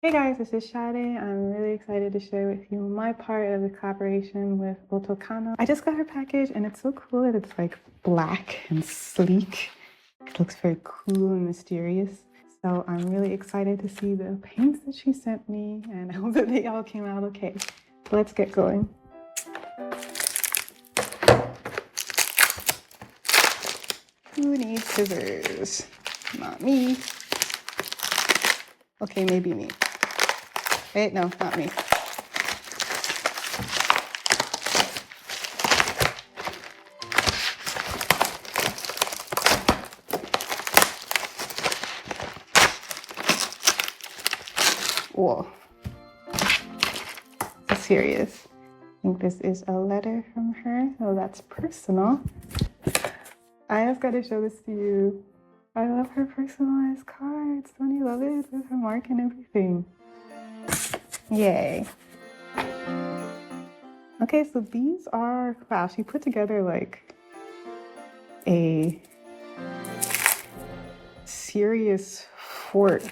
Hey guys, this is Sadie. I'm really excited to share with you my part of the collaboration with Oto Kano. I just got her package and it's so cool that it's like black and sleek. It looks very cool and mysterious. So I'm really excited to see the paints that she sent me, and I hope that they all came out okay. So let's get going. Who needs scissors? Not me. Okay, maybe me. Wait, no, not me. Whoa. That's serious. I think this is a letter from her. Oh, that's personal. I just got to show this to you. I love her personalized cards. Don't you love it? With her mark and everything. Yay. Okay, so these are, wow, she put together like a serious fort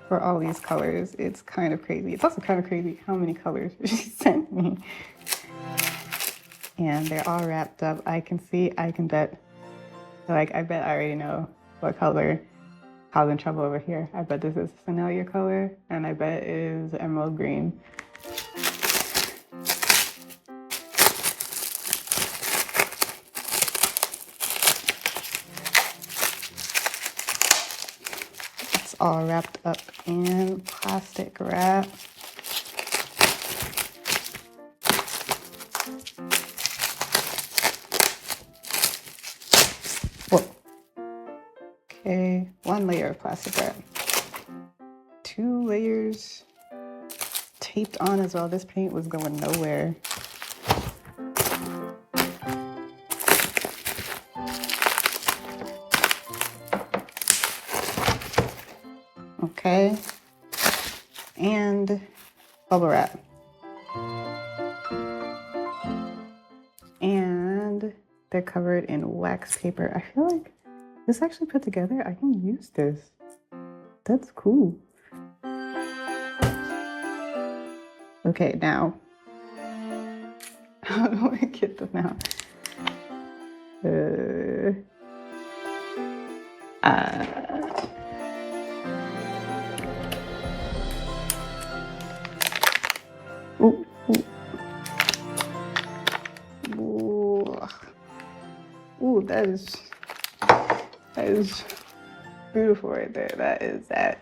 for all these colors. It's kind of crazy. It's also kind of crazy how many colors she sent me. And they're all wrapped up. I can see, I can bet, like, I bet I already know what color causing trouble over here. I bet this is Vanilla color, and I bet it is emerald green. It's all wrapped up in plastic wrap. Whoa. Okay, one layer of plastic wrap. 2 layers taped on as well. This paint was going nowhere. Okay, and bubble wrap. And they're covered in wax paper. I feel like this actually put together, I can use this. That's cool. Okay, now, how do I get them out? Ooh, ooh. Ooh, that is beautiful right there. That is that.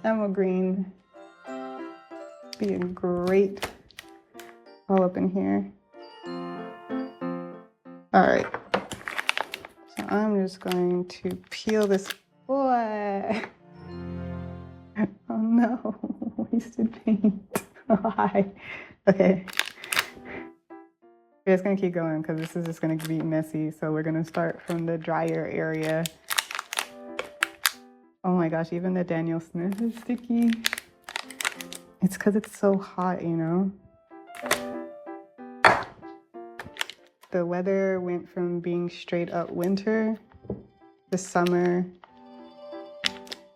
Emerald green being great all up in here. All right, so I'm just going to peel this boy. Oh no, wasted paint. Oh, hi. Okay. We're just gonna keep going because this is just gonna be messy. So we're gonna start from the drier area. Oh my gosh, even the Daniel Smith is sticky. It's because it's so hot, you know? The weather went from being straight up winter to summer,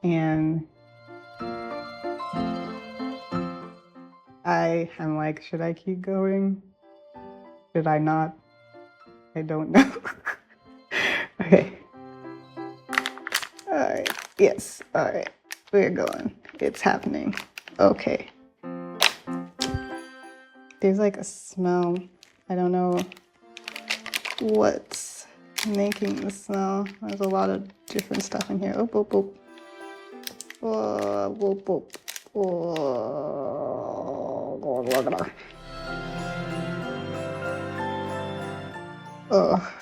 and I am like, should I keep going? Should I not? I don't know. Okay. All right. Yes. All right. We're going. It's happening. Okay. There's like a smell. I don't know what's making the smell. There's a lot of different stuff in here. Oh, boop, boop. Oh, boop, boop. Oh.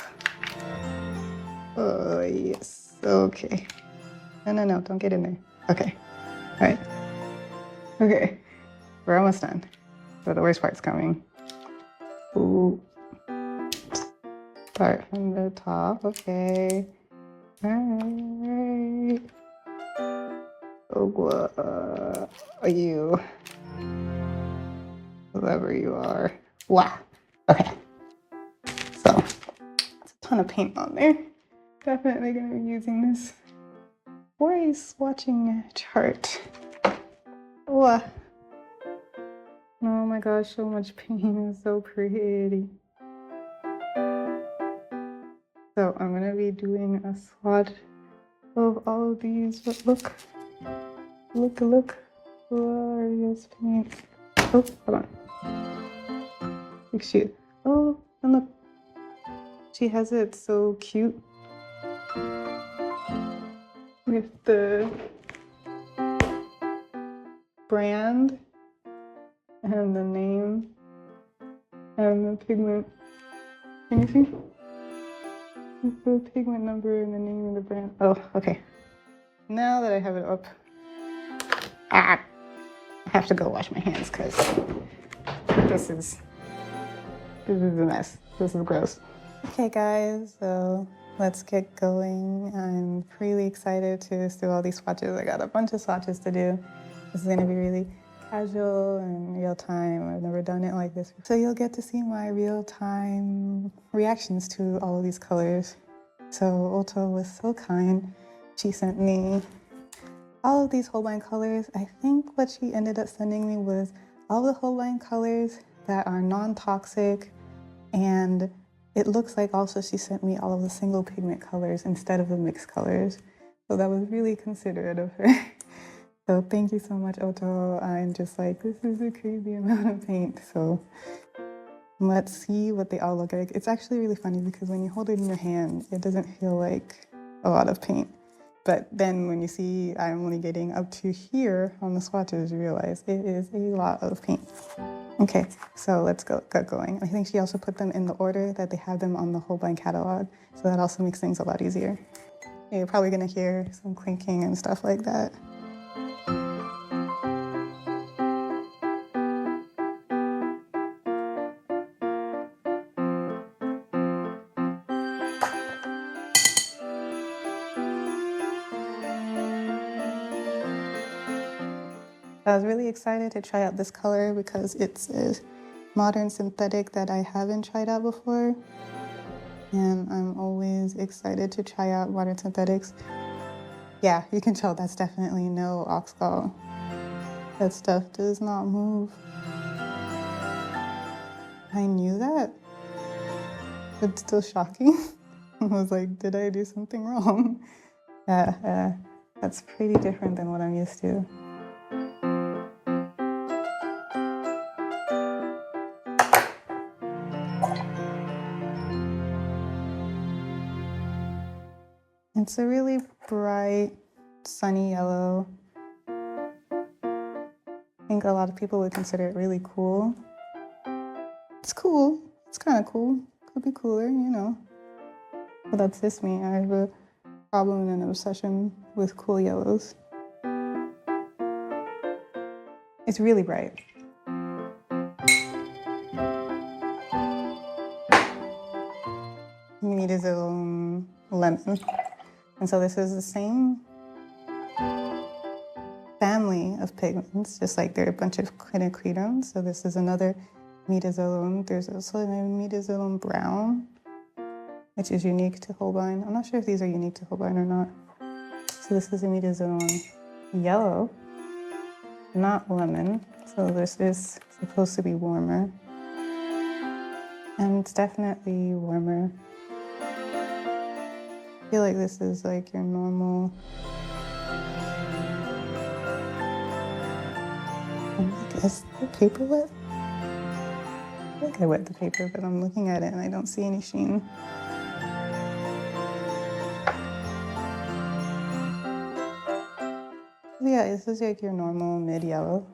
Oh, yes. Okay. No, don't get in there. Okay. All right. Okay. We're almost done. So the worst part's coming. Ooh. Start from the top. Okay. All right. Oh, what are you? Whoever you are. Wow. Okay. So, it's a ton of paint on there. Definitely gonna be using this for a swatching chart. Oh, oh my gosh, so much paint. It's so pretty. So I'm gonna be doing a swatch of all of these, but look, glorious paint. Oh, hold on. Look, shoot. Oh, and look, she has it so cute with the brand and the name and the pigment. Can you see? The pigment number and the name of the brand. Oh, okay. Now that I have it up, I have to go wash my hands because this is a mess. This is gross. Okay guys, so let's get going. I'm really excited to do all these swatches. I got a bunch of swatches to do. This is gonna be really casual and real time. I've never done it like this. So you'll get to see my real time reactions to all of these colors. So Oto was so kind. She sent me all of these Holbein colors. I think what she ended up sending me was all the Holbein colors that are non-toxic, and it looks like also she sent me all of the single pigment colors instead of the mixed colors. So that was really considerate of her. So thank you so much, Oto. I'm just like, this is a crazy amount of paint. So let's see what they all look like. It's actually really funny because when you hold it in your hand, it doesn't feel like a lot of paint. But then when you see I'm only getting up to here on the swatches, you realize it is a lot of paint. Okay, so let's get going. I think she also put them in the order that they have them on the Holbein catalog. So that also makes things a lot easier. You're probably gonna hear some clinking and stuff like that. I was really excited to try out this color because it's a modern synthetic that I haven't tried out before. And I'm always excited to try out modern synthetics. Yeah, you can tell that's definitely no oxgall. That stuff does not move. I knew that, but it's still shocking. I was like, did I do something wrong? That's pretty different than what I'm used to. It's a really bright, sunny yellow. I think a lot of people would consider it really cool. It's cool. It's kind of cool. Could be cooler, you know. But that's just me. I have a problem and an obsession with cool yellows. It's really bright. Meat is a lemon. And so this is the same family of pigments, just like there are a bunch of quinacridone. So this is another midazolam. There's also a midazolam brown, which is unique to Holbein. I'm not sure if these are unique to Holbein or not. So this is a midazolam yellow, not lemon. So this is supposed to be warmer. And it's definitely warmer. I feel like this is like your normal. Is the paper wet? I think I wet the paper, but I'm looking at it and I don't see any sheen. Yeah, this is like your normal mid-yellow.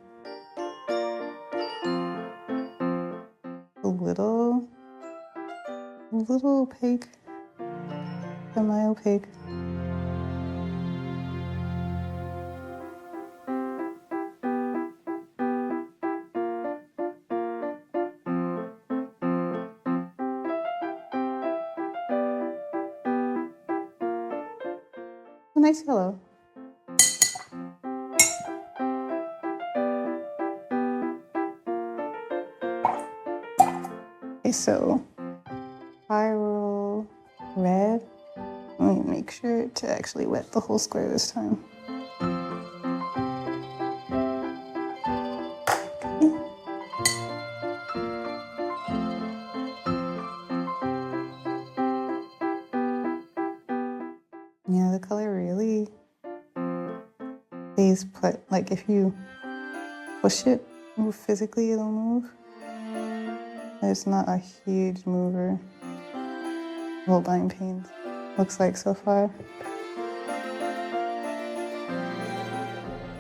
A little opaque, semi-opaque. A nice yellow. Okay, so spiral red. Let me make sure to actually wet the whole square this time. these put, like if you push it, move physically, it'll move. It's not a huge mover. Holbein paint looks like so far.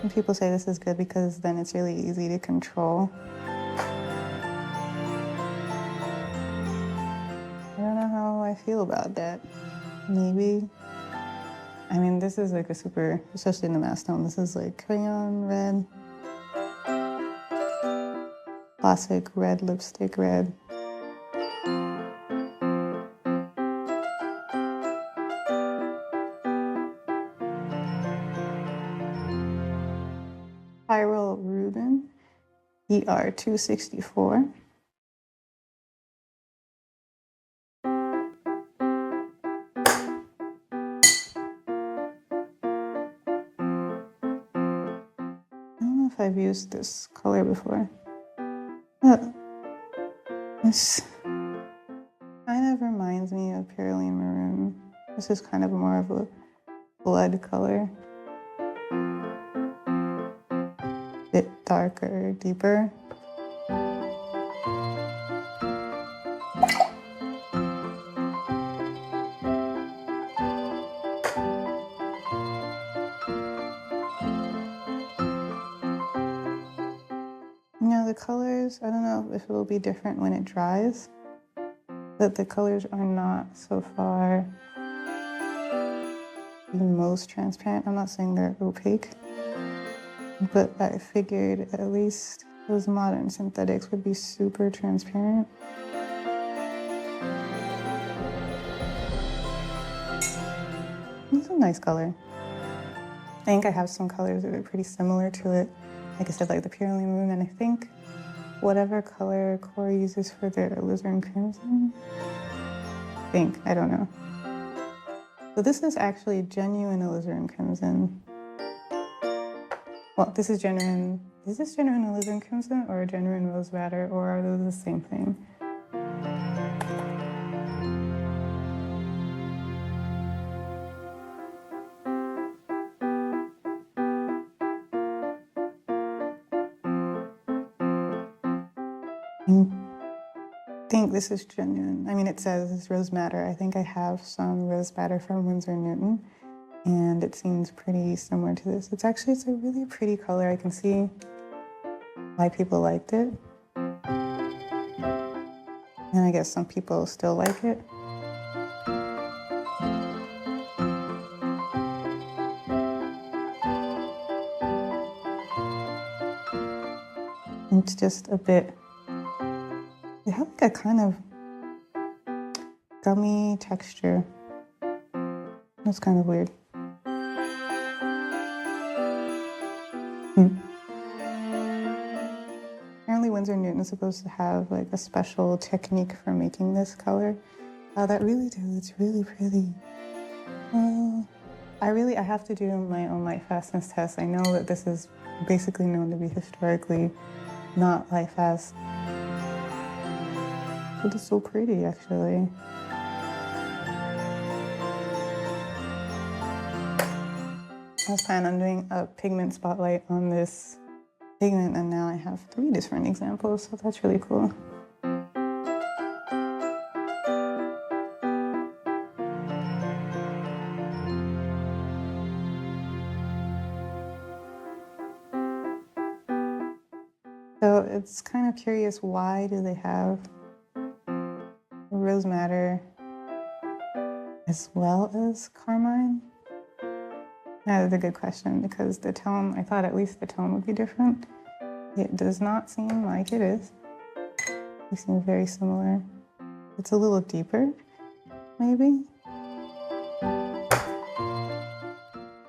And people say this is good because then it's really easy to control. I don't know how I feel about that. Maybe. I mean, this is like a super, especially in the mass tone, this is like crayon red. Classic red lipstick red. Spiral Rubin, ER264. If I've used this color before. This kind of reminds me of Pyroline Maroon. This is kind of more of a blood color. Bit darker, deeper. Now the colors, I don't know if it'll be different when it dries, but the colors are not so far the most transparent. I'm not saying they're opaque, but I figured at least those modern synthetics would be super transparent. It's a nice color. I think I have some colors that are pretty similar to it. Like I said, like the Pyroline Maroon, and I think whatever color Core uses for their alizarin crimson. I don't know. So this is actually genuine alizarin crimson. Well, this is genuine. Is this genuine alizarin crimson or genuine rose madder, or are those the same thing? I think this is genuine. I mean, it says it's rose madder. I think I have some rose madder from Winsor Newton, and it seems pretty similar to this. It's a really pretty color. I can see why people liked it. And I guess some people still like it. It's just a bit, they have like a kind of gummy texture. That's kind of weird. Apparently Winsor Newton is supposed to have like a special technique for making this color. That really it's really pretty. I have to do my own light fastness test. I know that this is basically known to be historically not light fast. But it's so pretty, actually. I was planning on doing a pigment spotlight on this pigment, and now I have 3 different examples, so that's really cool. So it's kind of curious, why do they have rose madder as well as carmine? That's a good question, because the tone, I thought at least the tone would be different. It does not seem like it is. They seem very similar. It's a little deeper, maybe.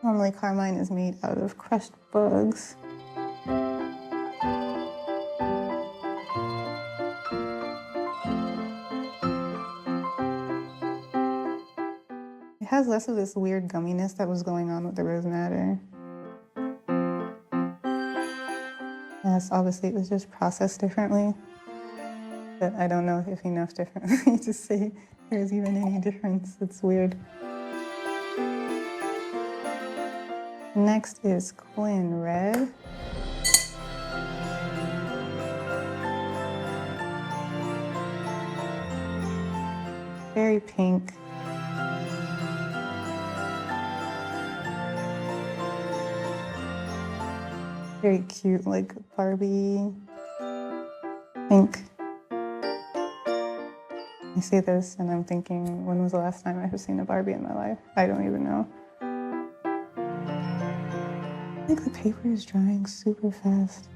Normally carmine is made out of crushed bugs. It has less of this weird gumminess that was going on with the rose madder. Yes, obviously it was just processed differently, but I don't know if enough differently to say there's even any difference. It's weird. Next is Quinn Red. Very pink. Very cute, like Barbie pink. I see this and I'm thinking, when was the last time I have seen a Barbie in my life? I don't even know. I think the paper is drying super fast.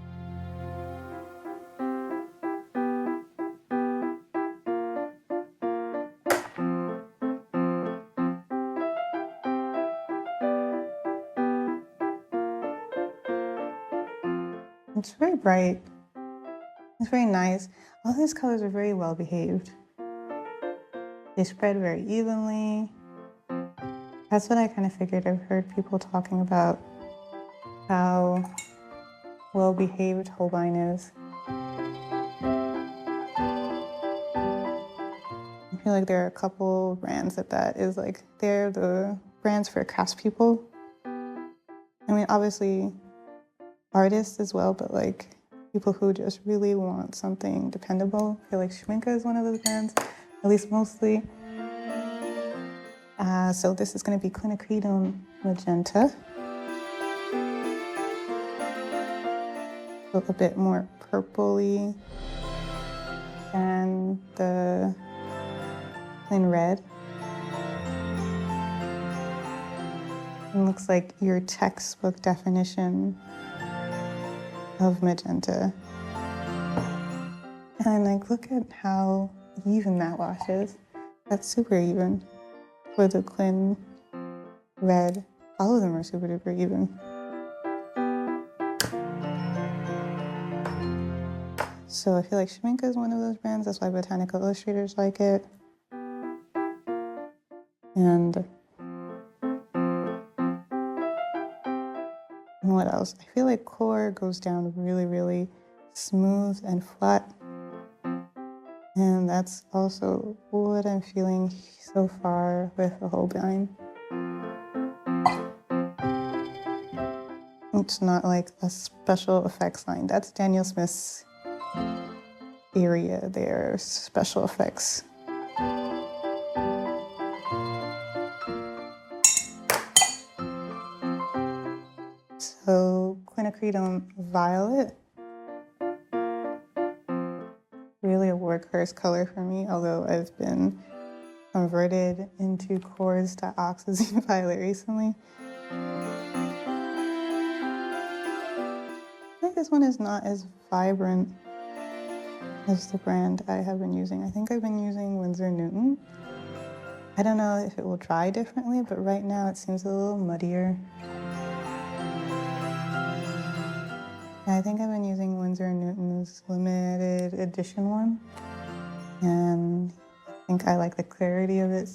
It's very bright. It's very nice. All these colors are very well behaved. They spread very evenly. That's what I kind of figured. I've heard people talking about how well behaved Holbein is. I feel like there are a couple brands that is like, they're the brands for craftspeople. I mean, obviously artists as well, but like people who just really want something dependable. I feel like Schminke is one of those brands, at least mostly. So this is going to be Quinacridone Magenta. A bit more purpley than the Quinn Red. It looks like your textbook definition of magenta. And like, look at how even that wash is. That's super even for the Quinn Red. All of them are super duper even. So I feel like Schminke is one of those brands. That's why Botanical Illustrators like it. And what else? I feel like Core goes down really, really smooth and flat. And that's also what I'm feeling so far with the Holbein. It's not like a special effects line. That's Daniel Smith's area there, special effects. So Quinacridone Violet. Really a workhorse color for me, although I've been converted into Core's dioxazine violet recently. I think this one is not as vibrant as the brand I have been using. I think I've been using Winsor Newton. I don't know if it will dry differently, but right now it seems a little muddier. I think I've been using Winsor Newton's limited edition one, and I think I like the clarity of it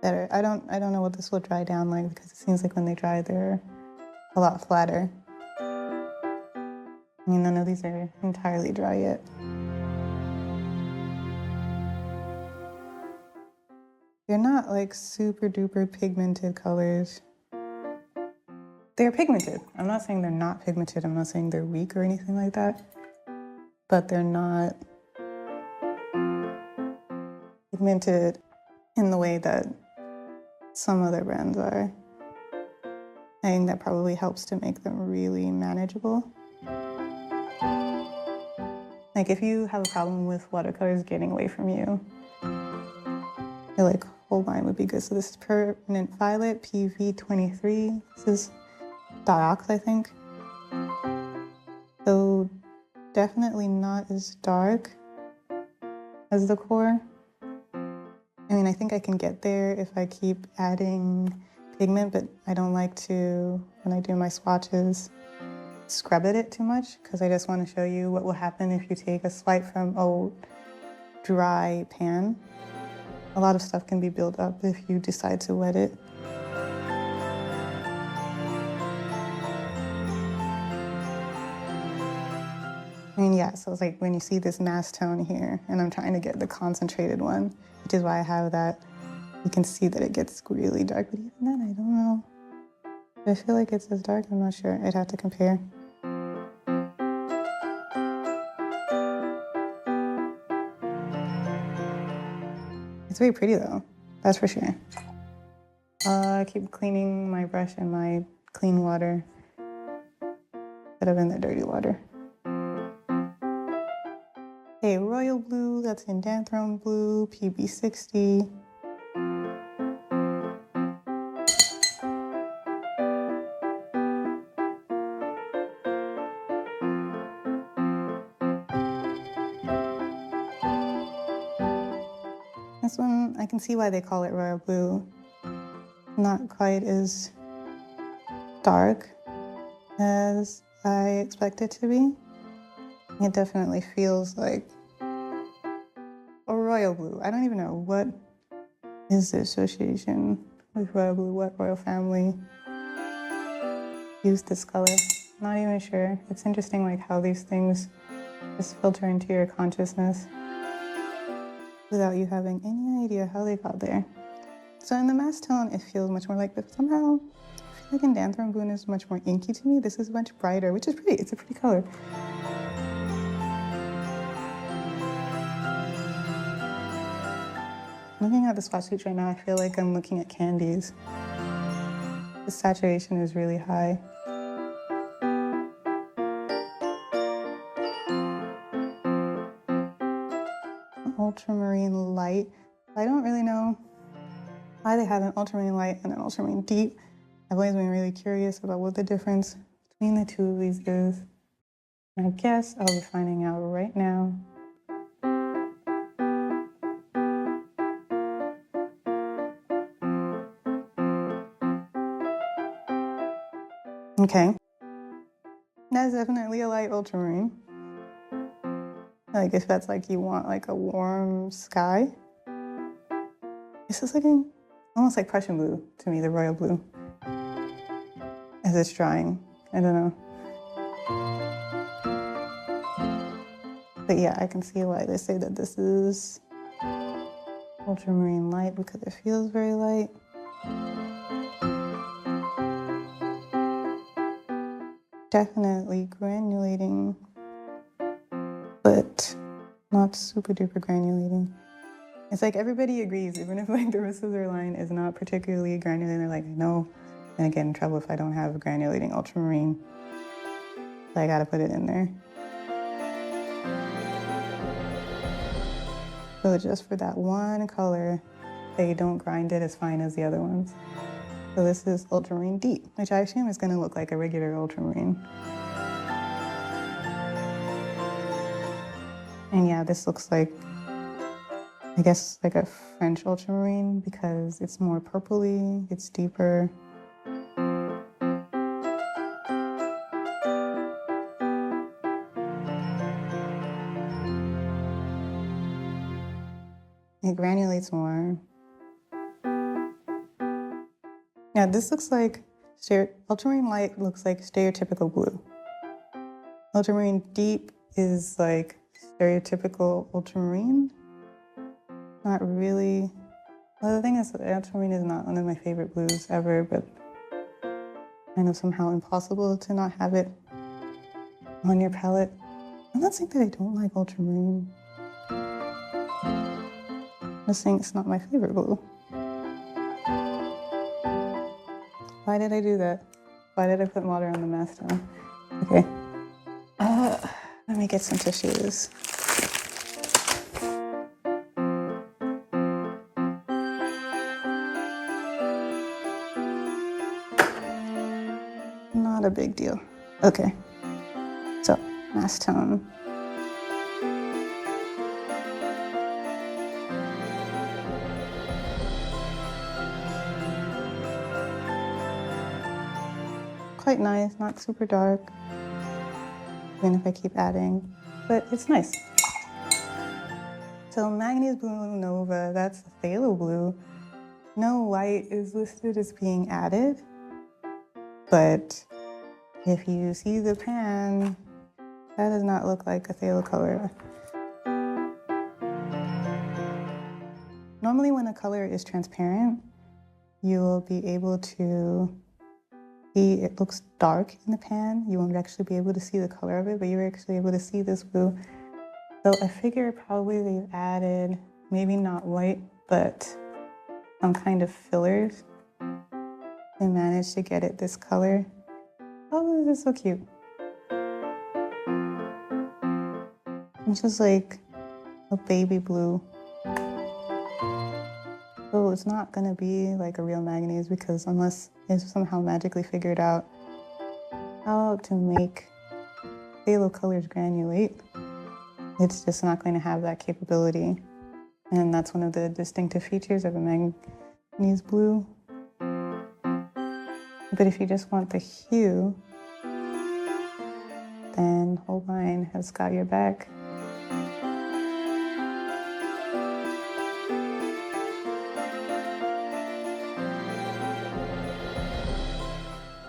better. I don't know what this will dry down like, because it seems like when they dry, they're a lot flatter. I mean, none of these are entirely dry yet. They're not like super duper pigmented colors. They're pigmented. I'm not saying they're not pigmented. I'm not saying they're weak or anything like that. But they're not pigmented in the way that some other brands are. I think that probably helps to make them really manageable. Like if you have a problem with watercolors getting away from you, I feel like Holbein would be good. So this is Permanent Violet, PV23. This is Diox, I think. So definitely not as dark as the Core. I mean, I think I can get there if I keep adding pigment, but I don't like to, when I do my swatches, scrub it too much, because I just want to show you what will happen if you take a swipe from a dry pan. A lot of stuff can be built up if you decide to wet it. I mean, yeah, so it's like when you see this mass tone here, and I'm trying to get the concentrated one, which is why I have that, you can see that it gets really dark, but even then, I don't know. I feel like it's as dark, I'm not sure. I'd have to compare. It's very pretty though, that's for sure. I keep cleaning my brush in my clean water instead of in the dirty water. Okay, royal blue, that's indanthrone blue, PB60. This one, I can see why they call it royal blue. Not quite as dark as I expect it to be. It definitely feels like a royal blue. I don't even know what is the association with royal blue, what royal family used this color. Not even sure. It's interesting like how these things just filter into your consciousness without you having any idea how they got there. So in the mass tone, it feels much more like, but somehow I feel like indanthrone blue is much more inky to me. This is much brighter, which is pretty. It's a pretty color. Looking at the swatches right now, I feel like I'm looking at candies. The saturation is really high. Ultramarine light. I don't really know why they have an ultramarine light and an ultramarine deep. I've always been really curious about what the difference between the two of these is. And I guess I'll be finding out right now. Okay. That's definitely a light ultramarine. Like if that's like you want like a warm sky. This is like almost like Prussian blue to me, the royal blue. As it's drying, I don't know. But yeah, I can see why they say that this is ultramarine light because it feels very light. Definitely granulating, but not super duper granulating. It's like everybody agrees, even if like the rest of their line is not particularly granulating, they're like, no, I'm gonna get in trouble if I don't have a granulating ultramarine. So I gotta put it in there. So just for that one color, they don't grind it as fine as the other ones. So this is ultramarine deep, which I assume is gonna look like a regular ultramarine. And yeah, this looks like, I guess, like a French ultramarine because it's more purpley, it's deeper. It granulates more. Yeah, this looks like, ultramarine light looks like stereotypical blue. Ultramarine deep is like stereotypical ultramarine. Not really. Well, the thing is, ultramarine is not one of my favorite blues ever, but kind of somehow impossible to not have it on your palette. I'm not saying that I don't like ultramarine. I'm just saying it's not my favorite blue. Why did I do that? Why did I put water on the mask tone? Okay. Let me get some tissues. Not a big deal. Okay. So, mask tone. Quite nice, not super dark. Even if I keep adding, but it's nice. So Manganese Blue Nova, that's phthalo blue. No white is listed as being added, but if you see the pan, that does not look like a phthalo color. Normally when a color is transparent, you will be able to See, it looks dark in the pan. You won't actually be able to see the color of it, but you're actually able to see this blue. So I figure probably they've added, maybe not white, but some kind of fillers. They managed to get it this color. Oh, this is so cute. It's just like a baby blue. So it's not gonna be like a real manganese, because unless it's somehow magically figured out how to make phthalo colors granulate, it's just not going to have that capability. And that's one of the distinctive features of a manganese blue. But if you just want the hue, then Holbein has got your back.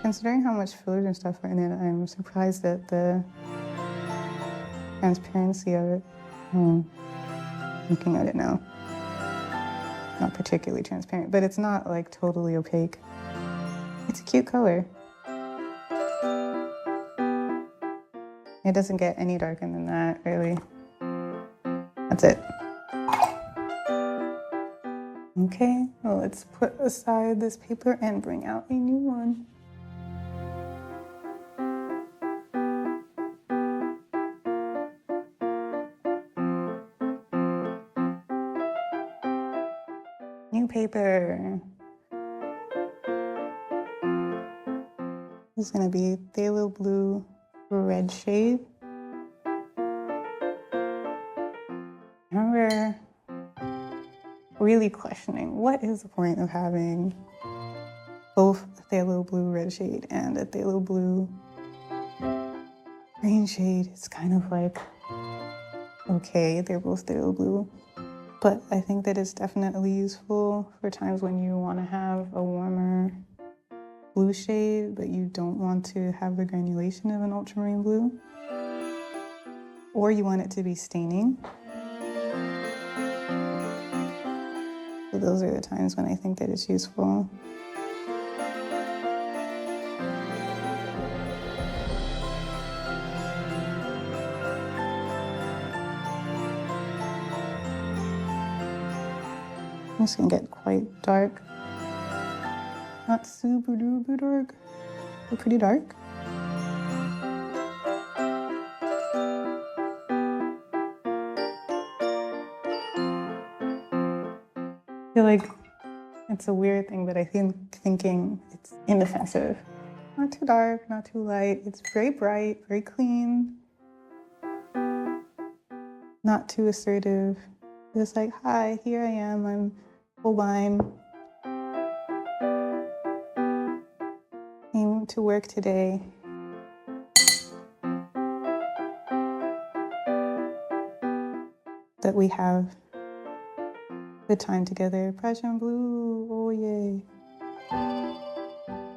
Considering how much fillers and stuff are in it, I'm surprised at the transparency of it. Looking at it now. Not particularly transparent, but it's not like totally opaque. It's a cute color. It doesn't get any darker than that, really. That's it. Okay, well, let's put aside this paper and bring out a new one. New paper. This is gonna be phthalo blue red shade. I remember really questioning, what is the point of having both a phthalo blue red shade and a phthalo blue green shade? It's kind of like, okay, they're both phthalo blue. But I think that it's definitely useful for times when you want to have a warmer blue shade, but you don't want to have the granulation of an ultramarine blue. Or you want it to be staining. So those are the times when I think that it's useful. This can get quite dark. Not super duper dark, but pretty dark. I feel like it's a weird thing, but I think thinking it's inoffensive. Not too dark, not too light. It's very bright, very clean. Not too assertive. Just like, hi, here I am, I'm Holbein. Came to work today. That we have good time together. Prussian blue, oh yay.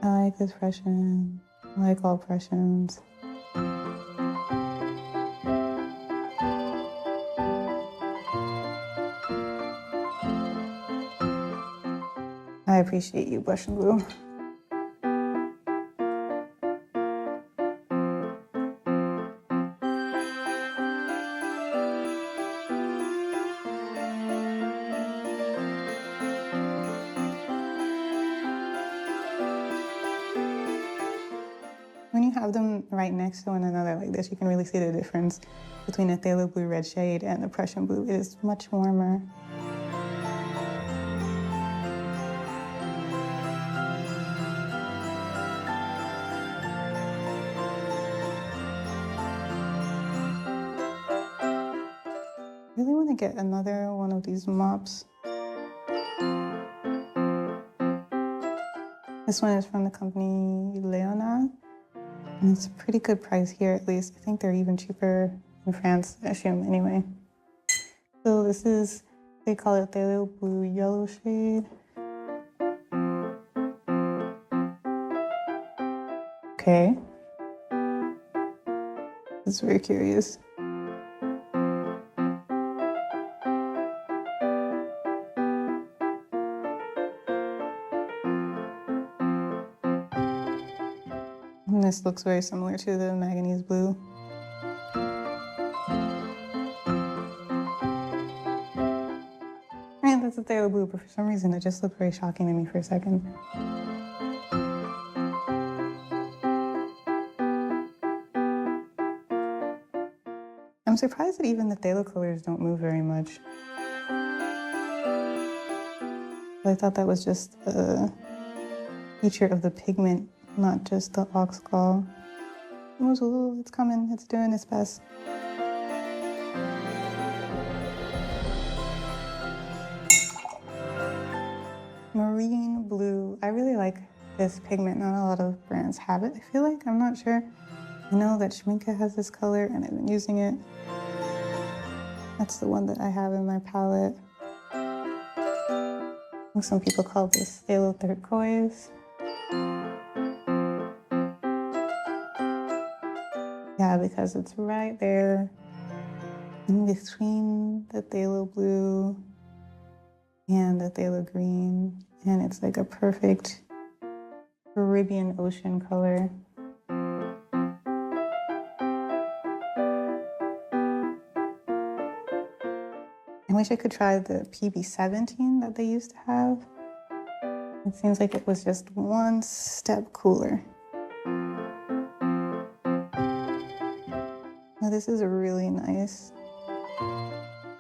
I like this Prussian. I like all Prussians. I appreciate you, Prussian blue. When you have them right next to one another like this, you can really see the difference between a phthalo blue red shade and the Prussian blue. It is much warmer. I really want to get another one of these mops. This one is from the company Leonard. And it's a pretty good price here, at least. I think they're even cheaper in France, I assume, anyway. So this is, they call it phthalo blue yellow shade. Okay. It's very curious. this looks very similar to the manganese blue. And that's a phthalo blue, but for some reason it just looked very shocking to me for a second. I'm surprised that even the phthalo colors don't move very much. I thought that was just a feature of the pigment, not just the ox gall. It moves a little, it's coming, it's doing its best. Marine blue. I really like this pigment. Not a lot of brands have it, I feel like. I'm not sure. I know that Schminke has this color and I've been using it. That's the one that I have in my palette. I think some people call this phthalo turquoise. Yeah, because it's right there in between the phthalo blue and the phthalo green. And it's like a perfect Caribbean ocean color. I wish I could try the PB17 that they used to have. It seems like it was just one step cooler. Now this is a really nice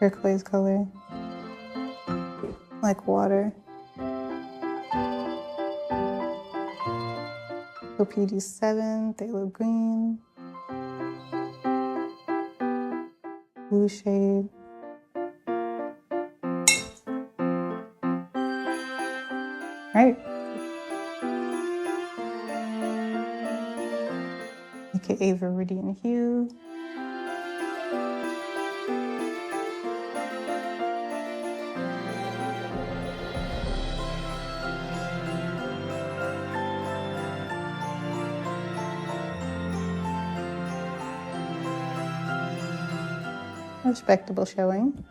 turquoise color, like water. So PG7, phthalo green, blue shade. Right. AKA Viridian Hue. Respectable showing.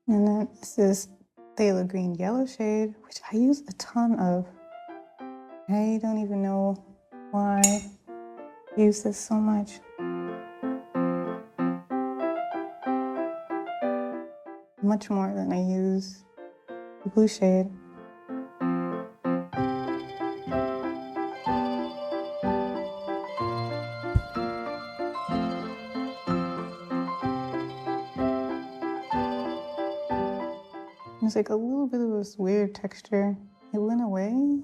And then this is phthalo green yellow shade, which I use a ton of. I don't even know why I use this so much. Much more than I use the blue shade. There's like a little bit of this weird texture. It went away. And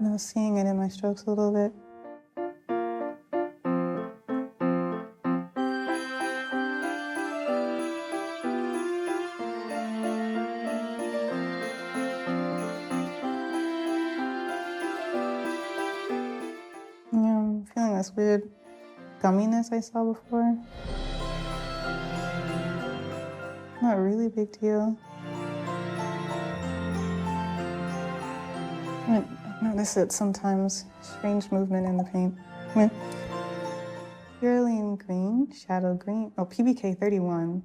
I was seeing it in my strokes a little bit. Yeah, I'm feeling this weird gumminess I saw before. Not a really big deal. I notice it sometimes. Strange movement in the paint. Purely green, shadow green. Oh, PBK 31.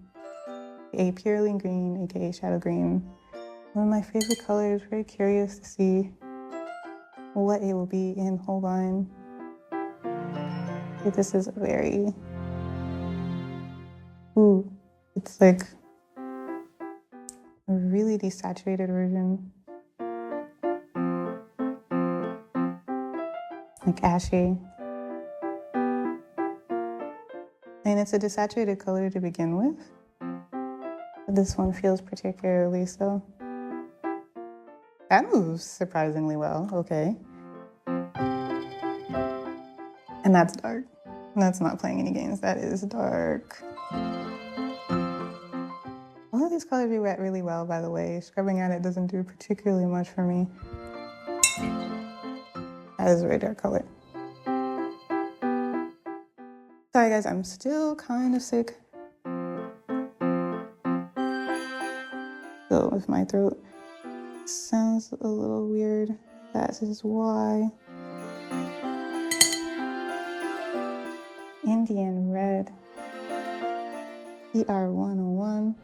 A purely green, aka shadow green. One of my favorite colors. Very curious to see what it will be in Holbein. This is a very, it's like a really desaturated version. Like ashy. And it's a desaturated color to begin with. But this one feels particularly so. That moves surprisingly well, okay. And that's dark. That's not playing any games, that is dark. All of these colors we wet really well, by the way. Scrubbing at it doesn't do particularly much for me. That is a very dark color. Sorry guys, I'm still kind of sick. So if my throat sounds a little weird, that is why. Indian red. PR101.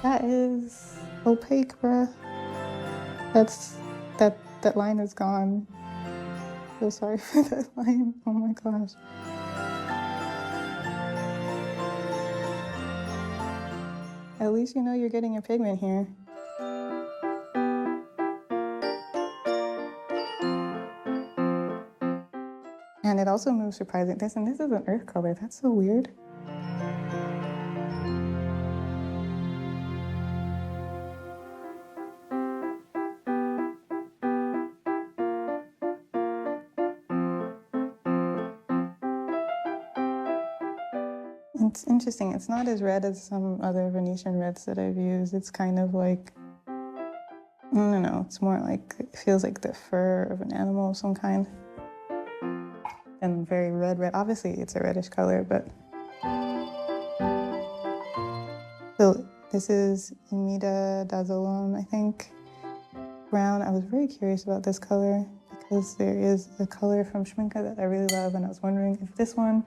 That is opaque, bruh. That line is gone. So sorry for that line. Oh my gosh. At least you know you're getting a pigment here. And it also moves surprising. This is an earth color. That's so weird. It's interesting. It's not as red as some other Venetian reds that I've used. It's kind of like, I don't know, it's more like, it feels like the fur of an animal of some kind. And very red. Obviously, it's a reddish color, but. So this is Imida Dazolon, I think. Brown. I was very curious about this color because there is a color from Schminke that I really love, and I was wondering if this one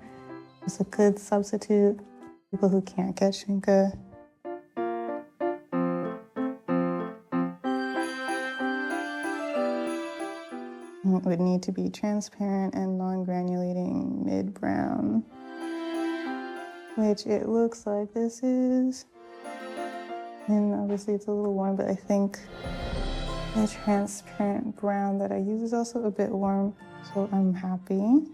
was a good substitute for people who can't get Schminke. It would need to be transparent and non-granulating mid-brown, which it looks like this is. And obviously it's a little warm, but I think the transparent brown that I use is also a bit warm, so I'm happy.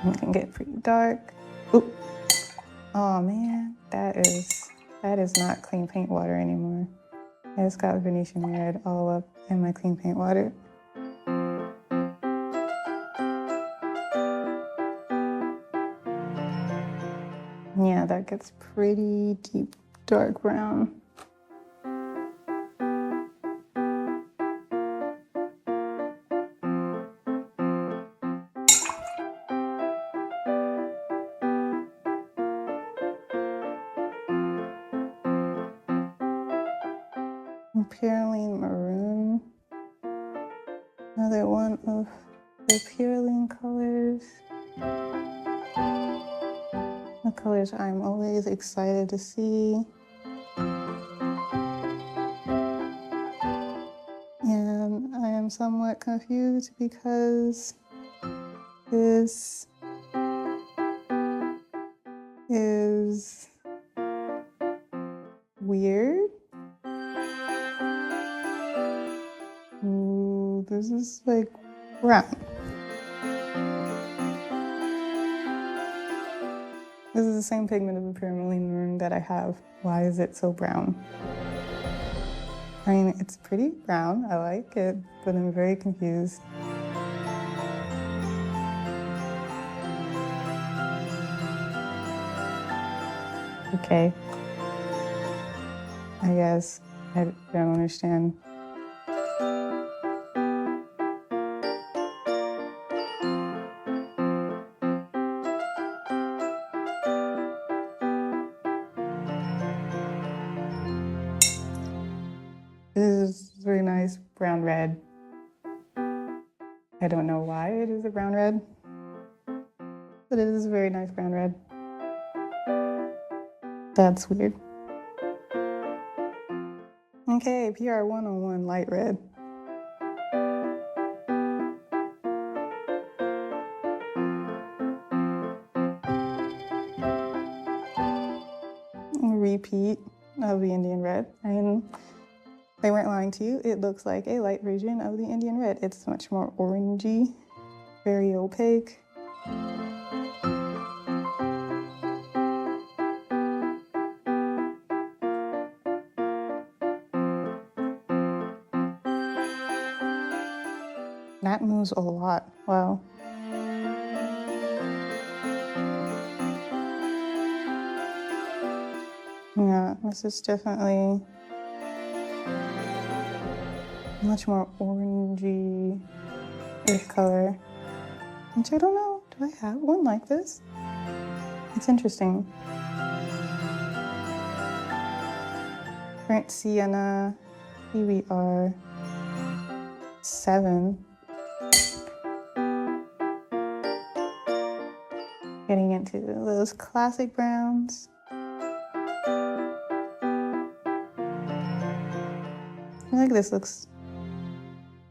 It can get pretty dark. Oop. Oh man, that is not clean paint water anymore. I just got Venetian red all up in my clean paint water. Yeah, that gets pretty deep dark brown. Purely maroon. Another one of the Purely colors. The colors I'm always excited to see. And I am somewhat confused because this is weird. Ooh, this is like brown. This is the same pigment of the Purely maroon that I have. Why is it so brown? I mean, it's pretty brown, I like it, but I'm very confused. Okay. I guess I don't understand. This is very nice brown red. I don't know why it is a brown red, but it is a very nice brown red. That's weird. Okay, PR101 light red. Repeat of the Indian red. And they weren't lying to you. It looks like a light version of the Indian red. It's much more orangey, very opaque. That moves a lot. Wow. Yeah, this is definitely much more orangey. earth color, which I don't know, do I have one like this? It's interesting. Burnt sienna, here we are, 7. Getting into those classic browns. I feel like this looks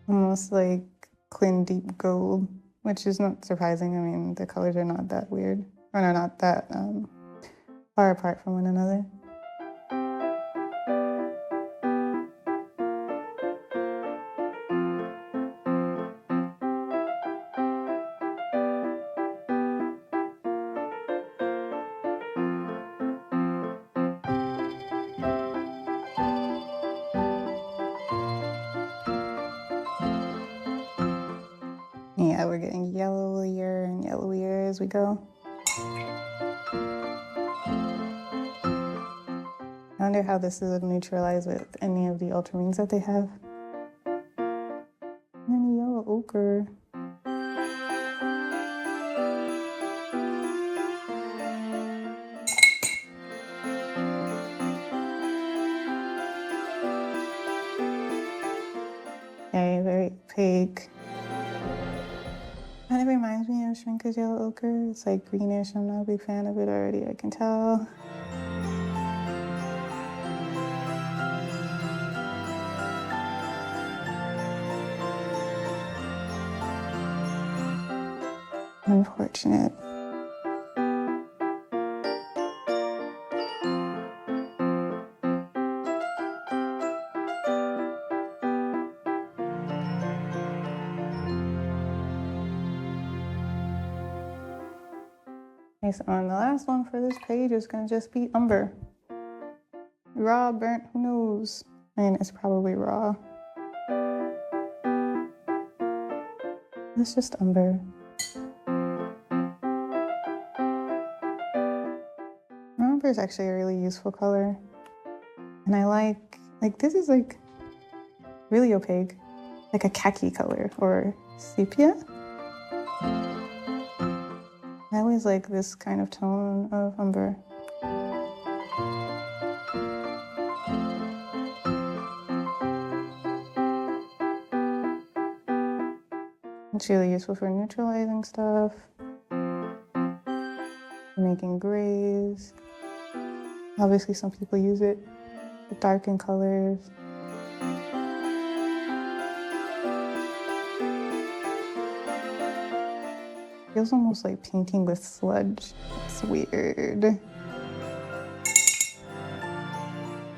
almost like clean deep gold, which is not surprising. I mean, the colors are not that weird, or no, not that far apart from one another. Yeah, we're getting yellowier and yellowier as we go. I wonder how this is neutralized with any of the ultramarines that they have. And then yellow ochre. Okay, very opaque. Kind of reminds me of Shrinker's yellow ochre. It's like greenish. I'm not a big fan of it already, I can tell. Unfortunate. Okay, so on the last one for this page is gonna just be umber. Raw, burnt, who knows? I mean, it's probably raw. It's just umber. Umber is actually a really useful color. And I like this is like really opaque, like a khaki color or sepia. I always like this kind of tone of umber. It's really useful for neutralizing stuff, making grays. Obviously, some people use it to darken colors. Feels almost like painting with sludge. It's weird.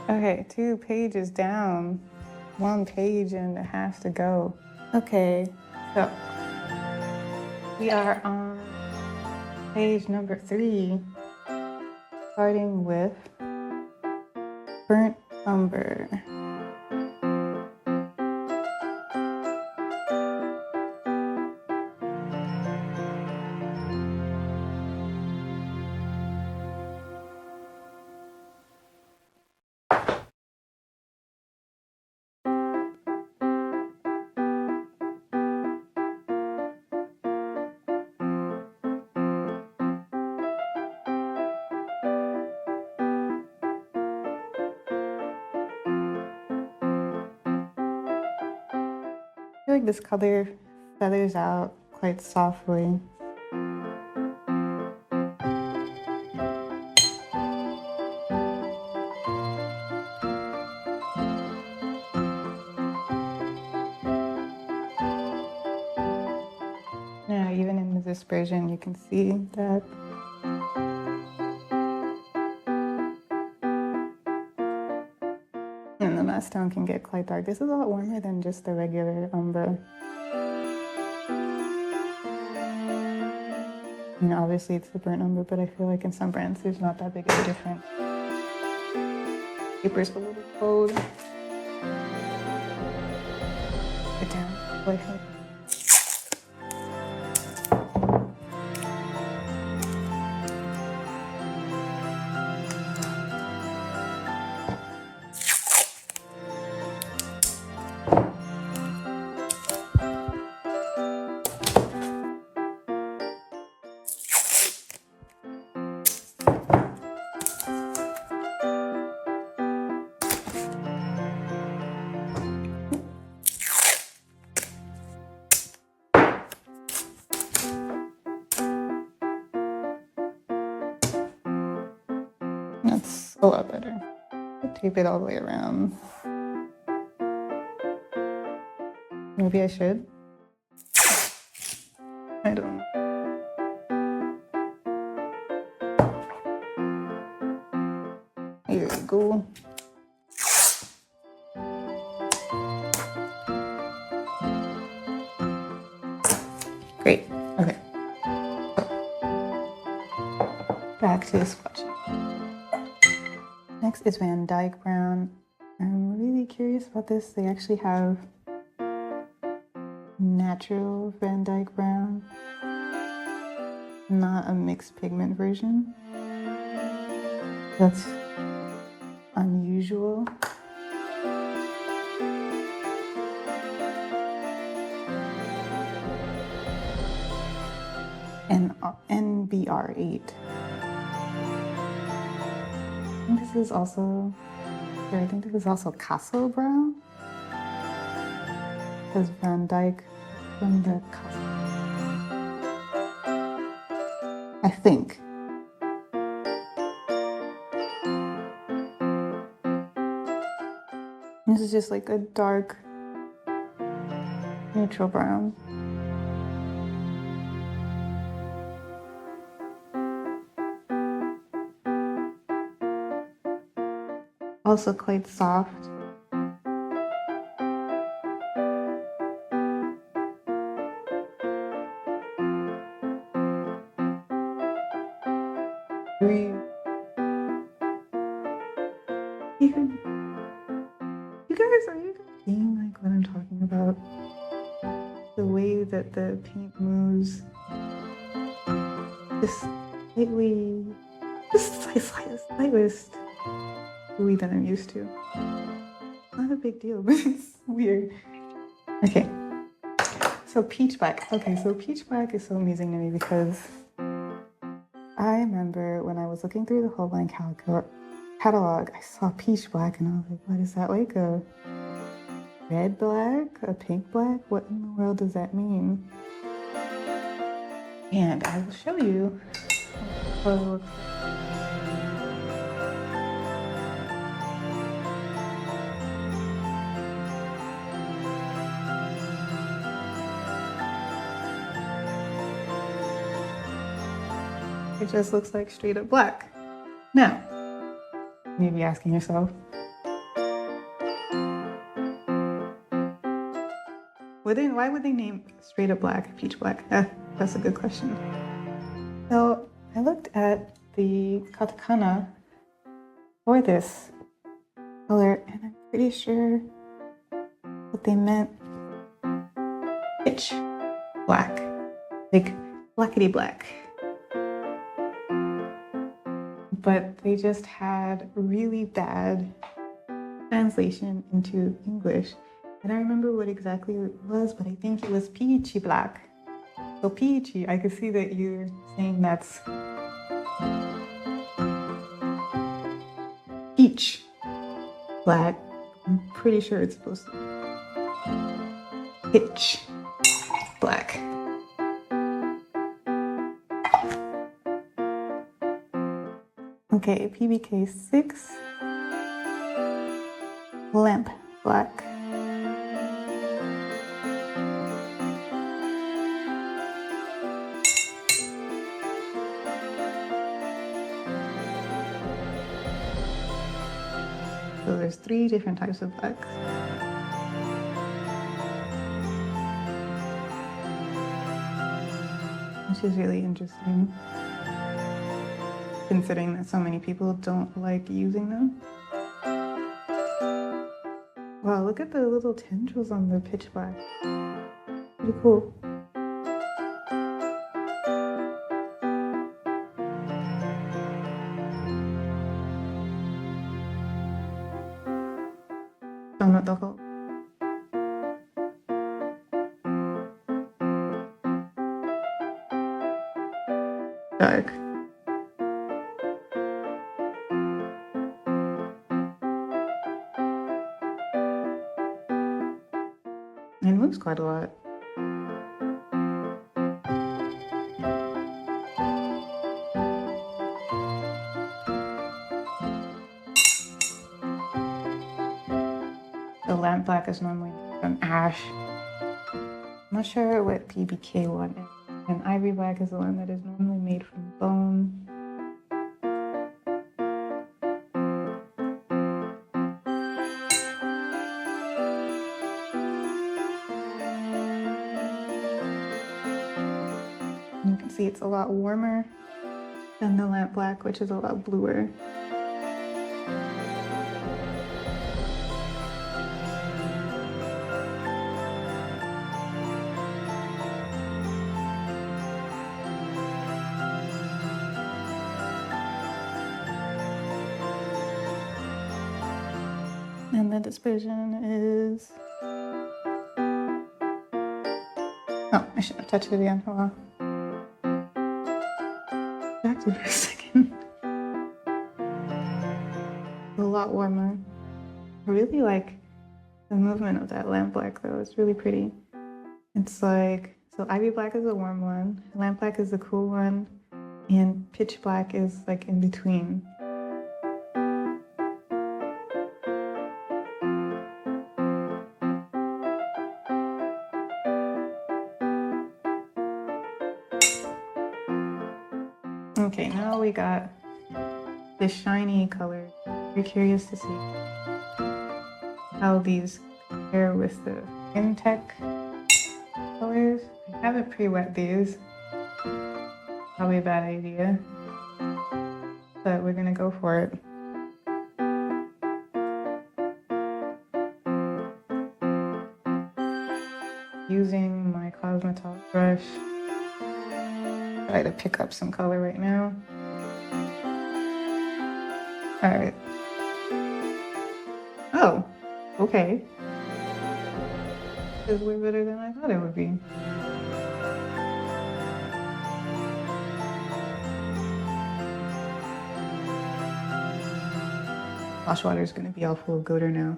Okay, 2 pages down. 1 page and a half to go. Okay, so we are on page number 3, starting with burnt umber. I feel like this color feathers out quite softly. Yeah, even in the dispersion, you can see that. And the matte tone can get quite dark. This is a lot warmer than just the regular umber. You know, obviously it's the burnt umber, but I feel like in some brands there's not that big of a difference. Paper's a little cold. Sit down. Wait, hold. A lot better. I'll tape it all the way around. Maybe I should. I don't know. Here we go. Great. Okay. Back to swatching. Next is Van Dyke Brown. I'm really curious about this. They actually have natural Van Dyke Brown, not a mixed pigment version. That's unusual. And NBR8. I think this is also, I think this is also Castle Brown. Because Van Dyke from the Castle. I think. This is just like a dark, neutral brown. Also quite soft. You guys, are you seeing like what I'm talking about? The way that the paint moves, just slightly, slightest way than I'm used to. Not a big deal, but it's weird. Okay, so peach black. Okay, so peach black is so amazing to me because I remember when I was looking through the Holbein catalog, I saw peach black and I was like, what is that, like a red black, a pink black? What in the world does that mean? And I will show you what it looks like. It just looks like straight up black. Now, you may be asking yourself, why would they name straight up black peach black? That's a good question. So I looked at the katakana for this color, and I'm pretty sure what they meant pitch black, like blackety black. But they just had really bad translation into English. I don't remember what exactly it was, but I think it was peachy black. So peachy, I could see that you're saying that's peach black. I'm pretty sure it's supposed to be pitch black. Okay, PBK 6, lamp black. So there's 3 different types of blacks. Which is really interesting, considering that so many people don't like using them. Wow, look at the little tendrils on the pitch black. Pretty cool. Dark. It moves quite a lot. lamp black is normally from ash. I'm not sure what PBK one is. And ivory black is the one that is normally made from bone. You can see it's a lot warmer than the lamp black, which is a lot bluer. And the dispersion is... Oh, I shouldn't have touched it again. Hold on. Back to for a second. A lot warmer. I really like the movement of that lamp black though. It's really pretty. It's like, so ivy black is a warm one, lamp black is the cool one, and pitch black is like in between. Okay, now we got the shiny color. Very curious to see how these compare with the Intech colors. I haven't pre-wet these. Probably a bad idea, but we're gonna go for it. Using my Cosmetol brush. Try to pick up some color right now. All right. Oh, okay. It's way better than I thought it would be. Wash water is going to be all full of glitter now.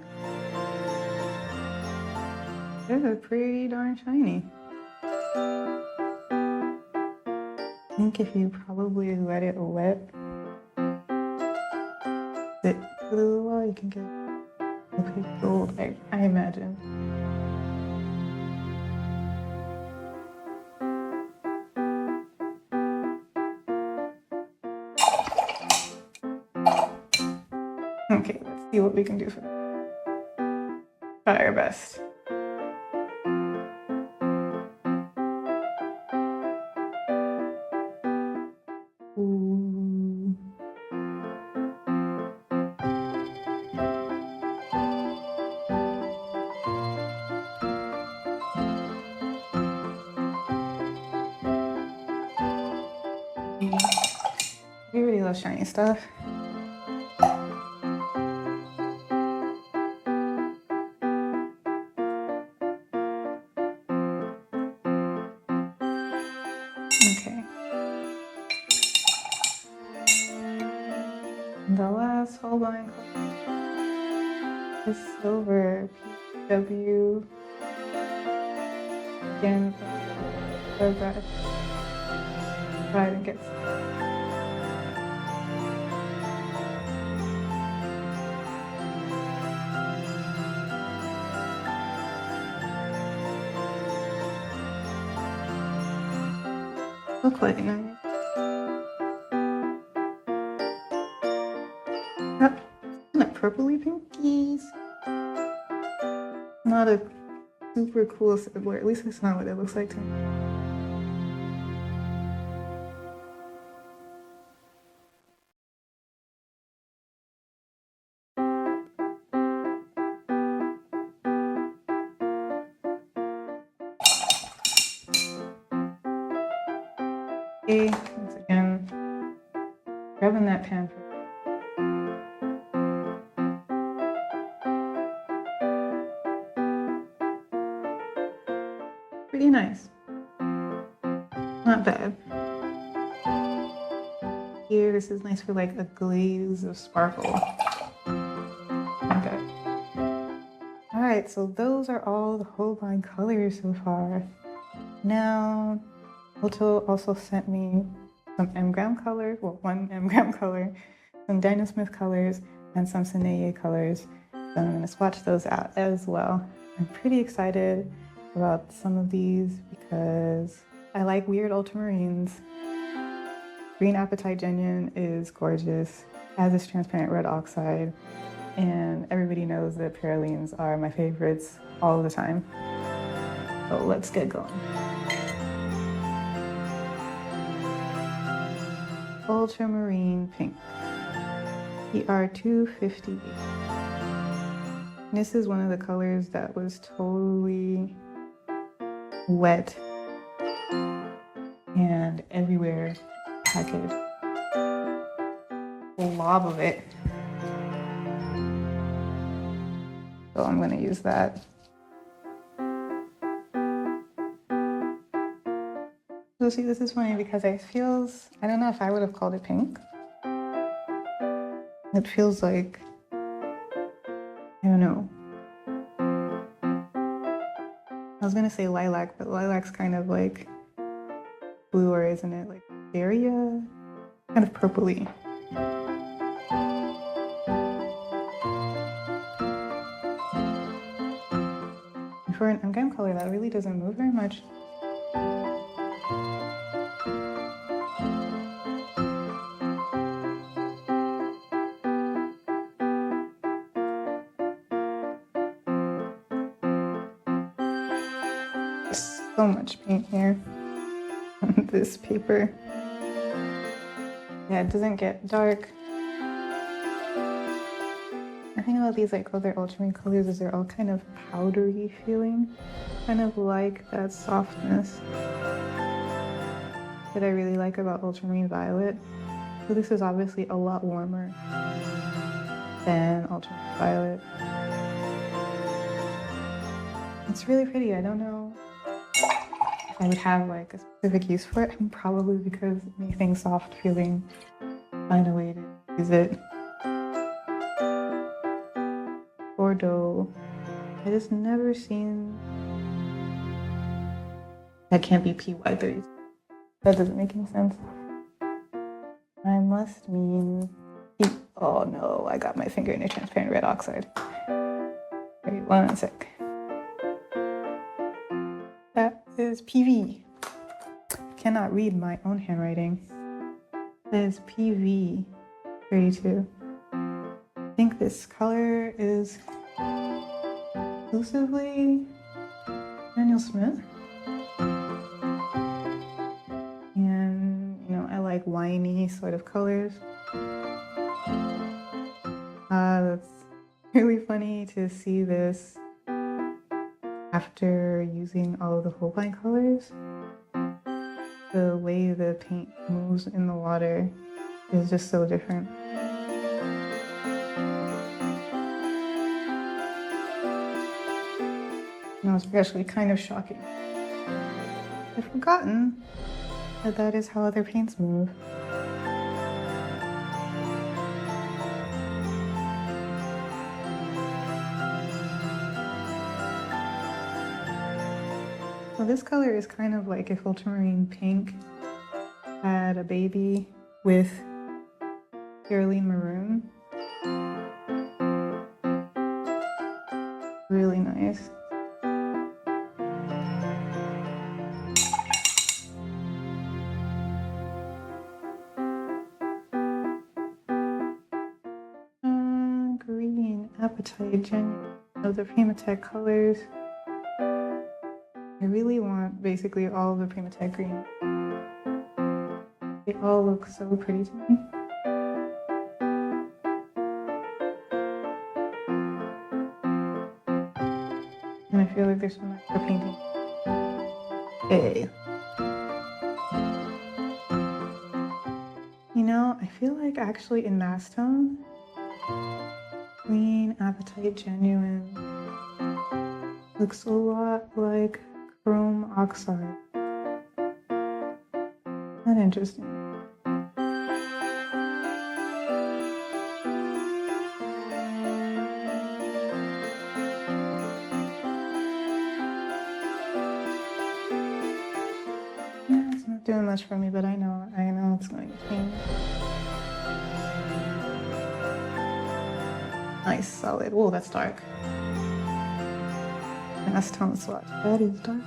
They're pretty darn shiny. I think if you probably let it wet, sit for a little while, you can get opaque gold, I imagine. Okay, let's see what we can do for that. Try our best. Ooh. We really love shiny stuff. Okay. The last Holbein is silver PW. Again, the brush. Try to get look quite nice. Kind of purpley pinkies. Not a super cool silver, at least that's not what it looks like to me. Okay, once again, grabbing that pan for pretty nice. Not bad. Here, this is nice for like a glaze of sparkle. Okay. All right, so those are all the Holbein colors so far. Now, Oto also sent me some M-gram color, well, one M-gram color, some Dino Smith colors, and some Sanae colors. So I'm gonna swatch those out as well. I'm pretty excited about some of these because I like weird ultramarines. Green Apatite Genuine is gorgeous, has this transparent red oxide, and everybody knows that Parallenes are my favorites all the time. So let's get going. Ultramarine Pink, PR258. This is one of the colors that was totally wet and everywhere packaged. A blob of it. So I'm gonna use that. So see, this is funny because I don't know if I would have called it pink. It feels like, I don't know. I was gonna say lilac, but lilac's kind of like bluer, isn't it? Like area, kind of purpley. And for an M color, that really doesn't move very much. So much paint here on this paper. Yeah, it doesn't get dark. The thing about these like other ultramarine colors is they're all kind of powdery feeling, kind of like that softness that I really like about ultramarine violet. So this is obviously a lot warmer than ultramarine violet. It's really pretty. I don't know if I would have like a specific use for it. I mean, probably because anything soft feeling, find a way to use it. Bordeaux. I just never seen. That can't be PY30. That doesn't make any sense. I must mean. Oh no, I got my finger in a transparent red oxide. Wait, 1 sec. That is PV. Cannot read my own handwriting. That is PV 32. I think this color is exclusively Daniel Smith. And, you know, I like winey sort of colors. That's really funny to see this after using all of the Holbein colors. The way the paint moves in the water is just so different. And it was actually kind of shocking. I've forgotten that that is how other paints move. So this color is kind of like if ultramarine pink had a baby with Caroline maroon. Really nice. Green Apatite Genuine. Those are Primatech colors. I really want basically all of the Primatech green. They all look so pretty to me. And I feel like there's so much for painting. Hey. You know, I feel like actually in mass tone, Green Apatite Genuine looks a lot like chrome oxide. That's interesting. Yeah, it's not doing much for me, but I know it's going to change. Nice, solid. Oh, that's dark. Last tone swatch. That is dark.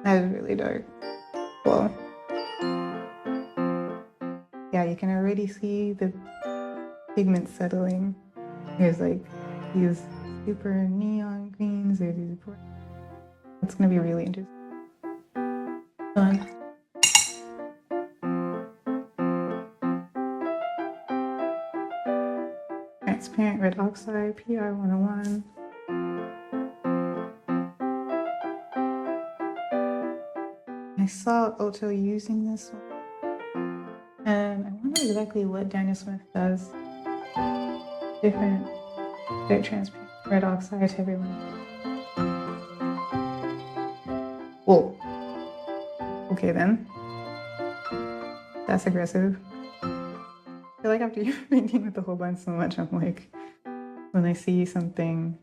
That is really dark. Well, yeah, you can already see the pigment settling. There's like these super neon greens. There's these. It's gonna be really interesting. Fun. Transparent red oxide, PR 101. I saw Oto using this one, and I wonder exactly what Daniel Smith does. Different, very transparent red oxide to everyone. Whoa. Okay then. That's aggressive. I feel like after you're painting with the Holbein so much, I'm like, when I see something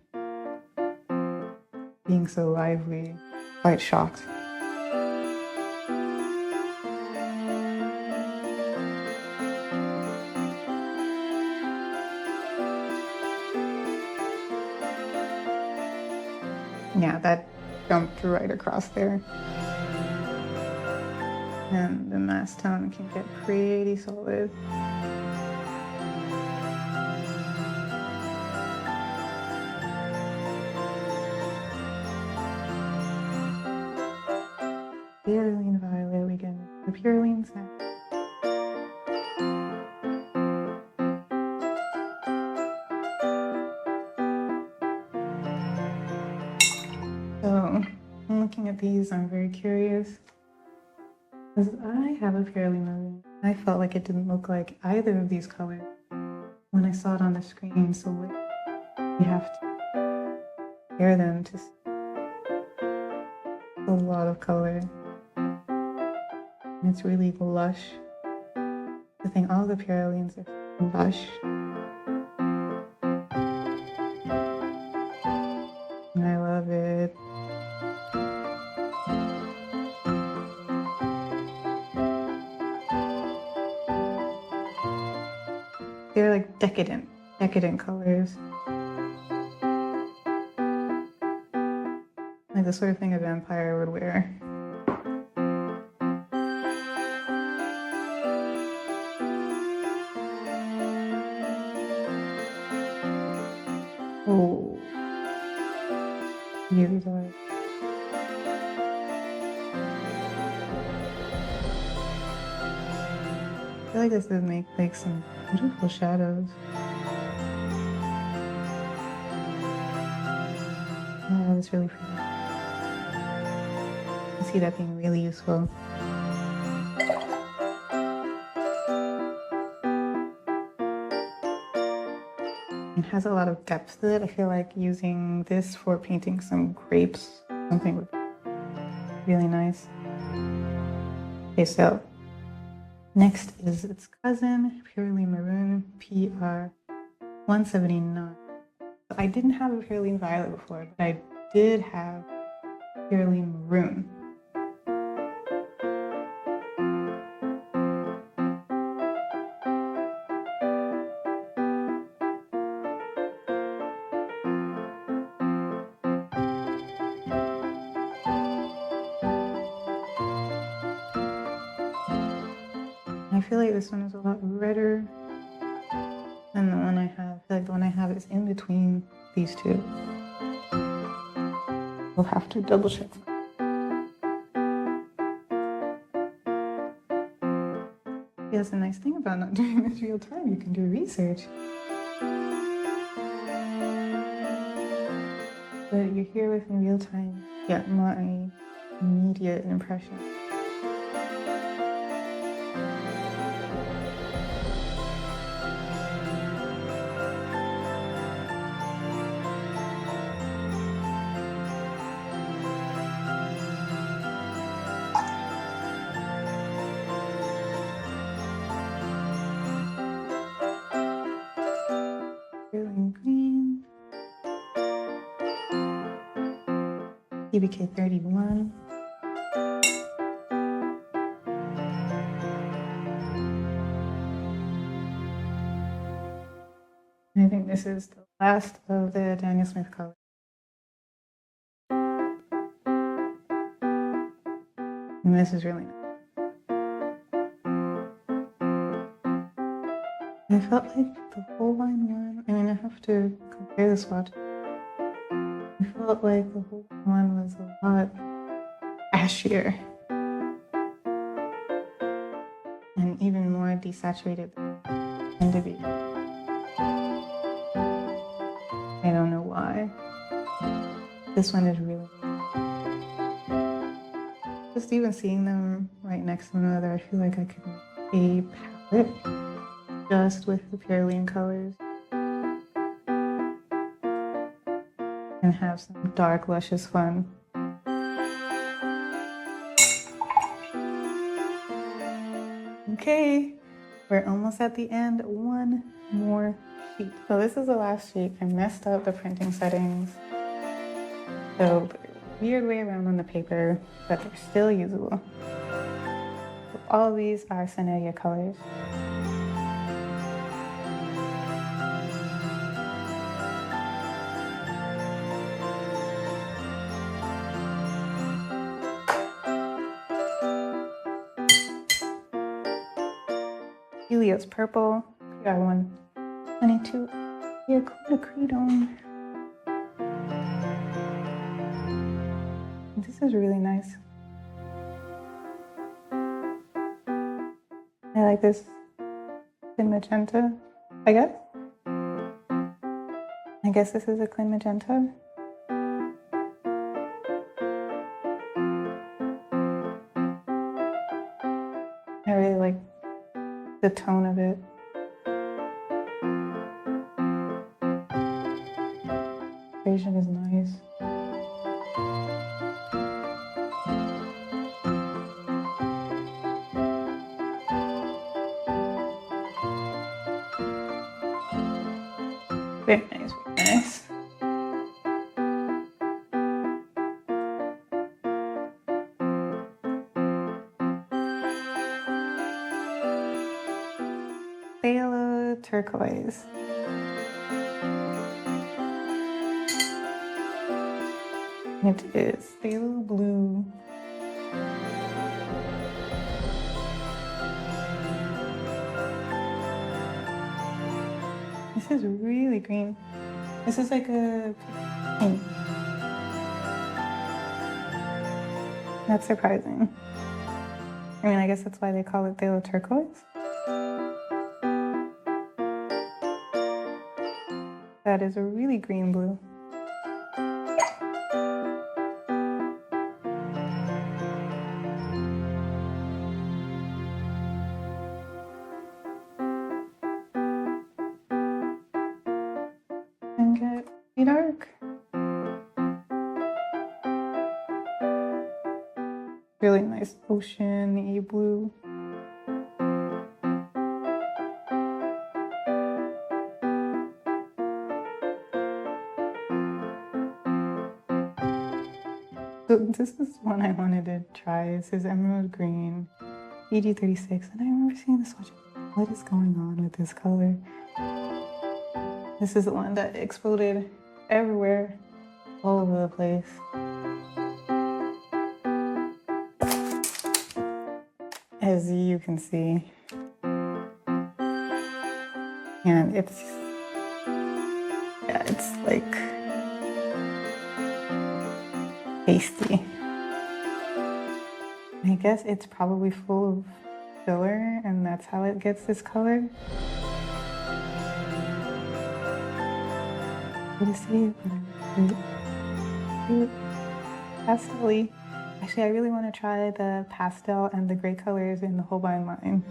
being so lively, quite shocked. Yeah, that jumped right across there. And the mass tone can get pretty solid. Purulene violet, we get the purulene scent. So I'm looking at these, I'm very curious. Because I have a purulene maroon. I felt like it didn't look like either of these colors when I saw it on the screen, so you have to pair them to see a lot of color. And it's really lush. I think all the purulines are lush. And I love it. They're like decadent colors. Like the sort of thing a vampire would wear. Oh, really dark. I feel like this would make like some beautiful shadows. Yeah, that's really pretty. I see that being really useful. It has a lot of depth to it. I feel like using this for painting some grapes, something would be really nice. Okay, so next is its cousin, Purulene Maroon, PR 179. I didn't have a Purulene Violet before, but I did have Purulene Maroon. I feel like this one is a lot redder than the one I have. I feel like the one I have is in between these two. We'll have to double check. Yeah, that's the nice thing about not doing this real time. You can do research. But you're here with me real time. Yeah, my immediate impression. Green. PBK 31. I think this is the last of the Daniel Smith colors. And this is really nice. I felt like the Holbein one, I mean, I have to compare the swatch. I felt like the Holbein one was a lot ashier and even more desaturated than to be. I don't know why. This one is really, just even seeing them right next to one another, I feel like I could make a palette just with the Pure Lean colors and have some dark, luscious fun. Okay, we're almost at the end. One more sheet. So this is the last sheet. I messed up the printing settings. So weird way around on the paper, but they're still usable. So all of these are Saneya colors. Helios purple, PR 122, Credone. This is really nice. I like this clean magenta, I guess. I guess this is a clean magenta. I really like the tone of it. Vision is nice. Very nice, very nice. Phthalo turquoise. It is phthalo blue. This is really green. This is like a pink. That's surprising. I mean, I guess that's why they call it phthalo turquoise. That is a really green blue. And get pretty dark. Really nice ocean-y blue. So this is one I wanted to try. This is emerald green, EG36, and I remember seeing this swatch. What is going on with this color? This is the one that exploded everywhere, all over the place. As you can see. And it's like pasty. I guess it's probably full of filler and that's how it gets this color. You see it? Pastel-y. Actually, I really want to try the pastel and the gray colors in the Holbein line.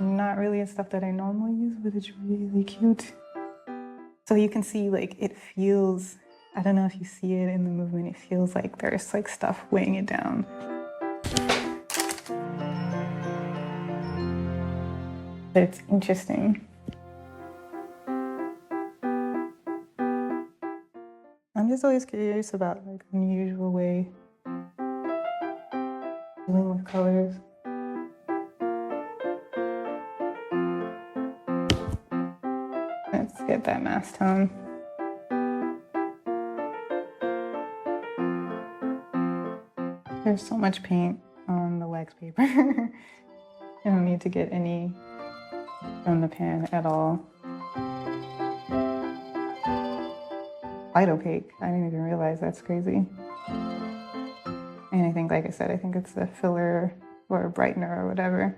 Not really stuff that I normally use, but it's really cute. So you can see, like, it feels, I don't know if you see it in the movement, it feels like there's like stuff weighing it down. But it's interesting. I'm just always curious about like unusual way dealing with colors. let's get that mass tone. There's so much paint on the wax paper. I don't need to get any from the pan at all. Light opaque. I didn't even realize that's crazy. And I think, like I said, I think it's a filler or a brightener or whatever.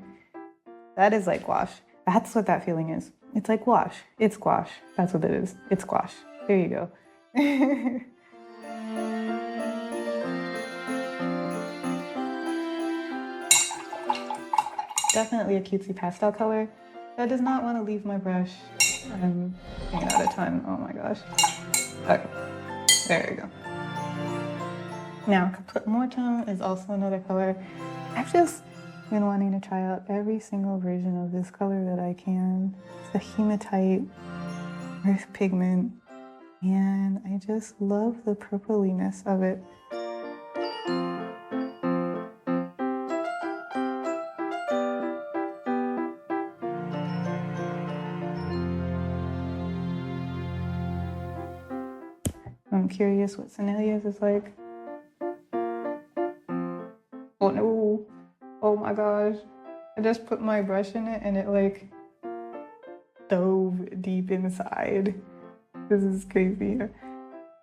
That is like gouache. That's what that feeling is. It's like gouache. It's gouache. That's what it is. It's gouache. There you go. Definitely a cutesy pastel color. That does not want to leave my brush. I'm getting out a ton. Oh my gosh. Okay. There we go. Now, Caput Mortem is also another color. I've just been wanting to try out every single version of this color that I can. It's a hematite earth pigment, and I just love the purpliness of it. I'm curious what Senelia's is like. Oh no. Oh my gosh. I just put my brush in it and it like dove deep inside. This is crazy.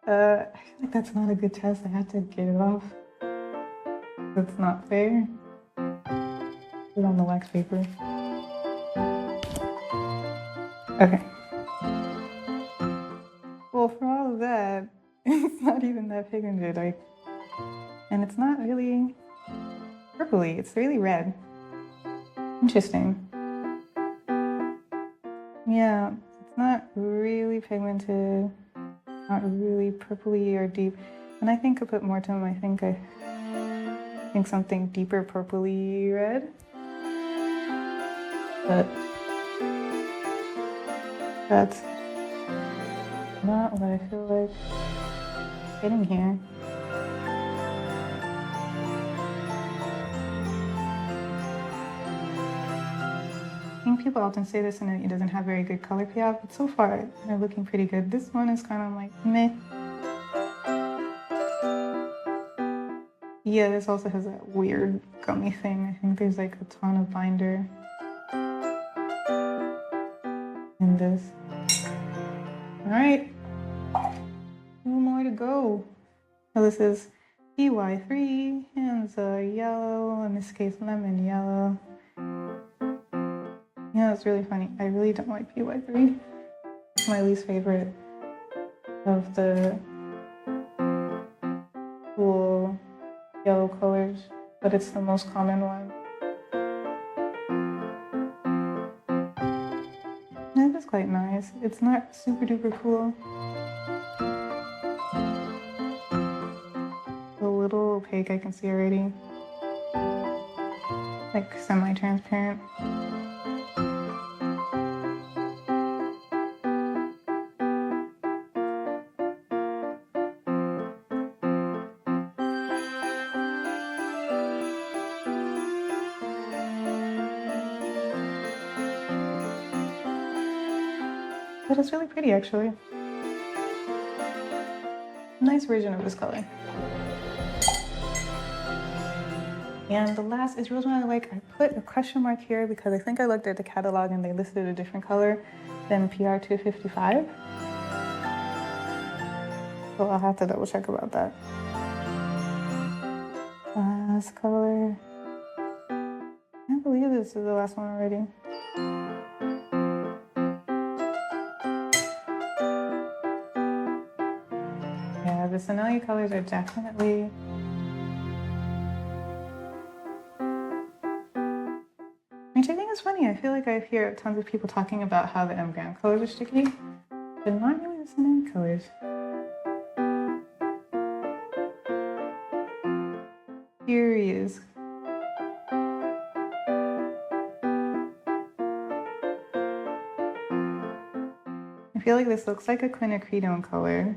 I feel like that's not a good test. I have to get it off. That's not fair. Put it on the wax paper. Okay. Well, for all of that, it's not even that pigmented. And it's not really purpley. It's really red. Interesting. Yeah, it's not really pigmented. Not really purpley or deep. When I think Caput Mortem, I think something deeper purpley red. But that's not what I feel like getting here. I think people often say this and it doesn't have very good color payoff, but so far they're looking pretty good. This one is kind of like meh. Yeah, this also has that weird gummy thing. I think there's like a ton of binder in this. All right, 2 more to go. So this is PY3, hands are yellow, in this case lemon yellow. Yeah, it's really funny. I really don't like PY3. It's my least favorite of the cool yellow colors, but it's the most common one. That is quite nice. It's not super duper cool. A little opaque, I can see already. Like semi-transparent. But it's really pretty, actually. Nice version of this color. And the last is Rosemary Lake. I put a question mark here because I think I looked at the catalog and they listed a different color than PR255. So I'll have to double check about that. Last color. I can't believe this is the last one already. Yeah, the Senelia colors are definitely which I think is funny. I feel like I hear tons of people talking about how the M Gram colors are sticky, but not really the Senelia colors. Curious. I feel like this looks like a quinacridone color,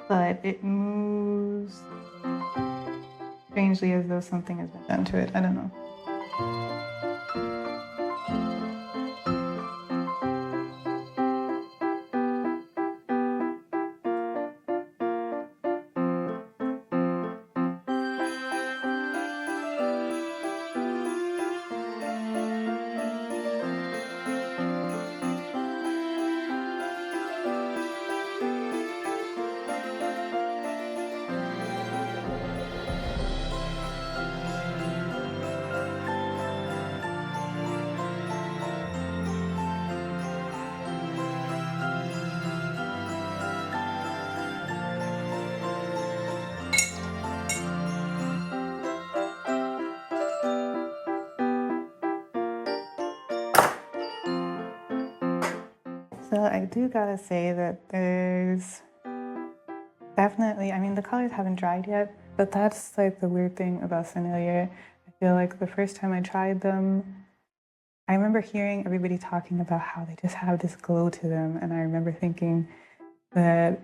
but it moves strangely as though something has been done to it. I don't know. So I do gotta say that there's definitely, I mean, the colors haven't dried yet, but that's like the weird thing about Sennelier. I feel like the first time I tried them, I remember hearing everybody talking about how they just have this glow to them. And I remember thinking that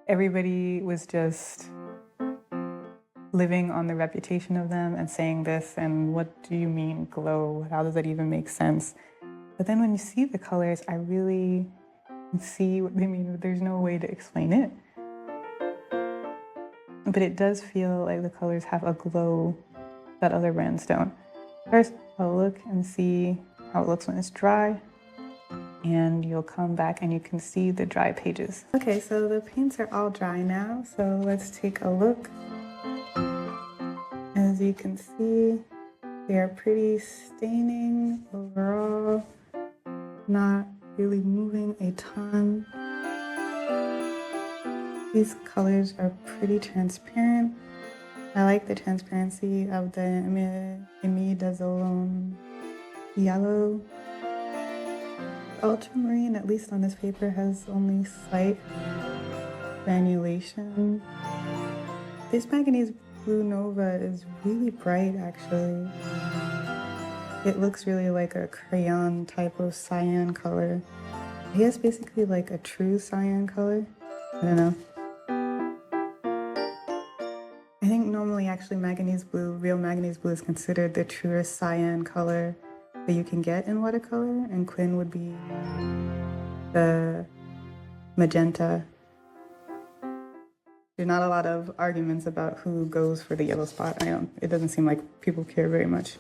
everybody was just living on the reputation of them and saying this, and what do you mean glow? How does that even make sense? But then when you see the colors, I really see what they mean. There's no way to explain it. But it does feel like the colors have a glow that other brands don't. First, I'll look and see how it looks when it's dry, and you'll come back and you can see the dry pages. Okay, so the paints are all dry now, so let's take a look. As you can see, they are pretty staining overall, not really moving a ton. These colors are pretty transparent. I like the transparency of the imidazolone yellow. Ultramarine, at least on this paper, has only slight granulation. This manganese blue Nova is really bright, actually. It looks really like a crayon type of cyan color. I guess basically like a true cyan color. I don't know. I think normally actually manganese blue, real manganese blue, is considered the truest cyan color that you can get in watercolor, and Quinn would be the magenta. There's not a lot of arguments about who goes for the yellow spot. It doesn't seem like people care very much.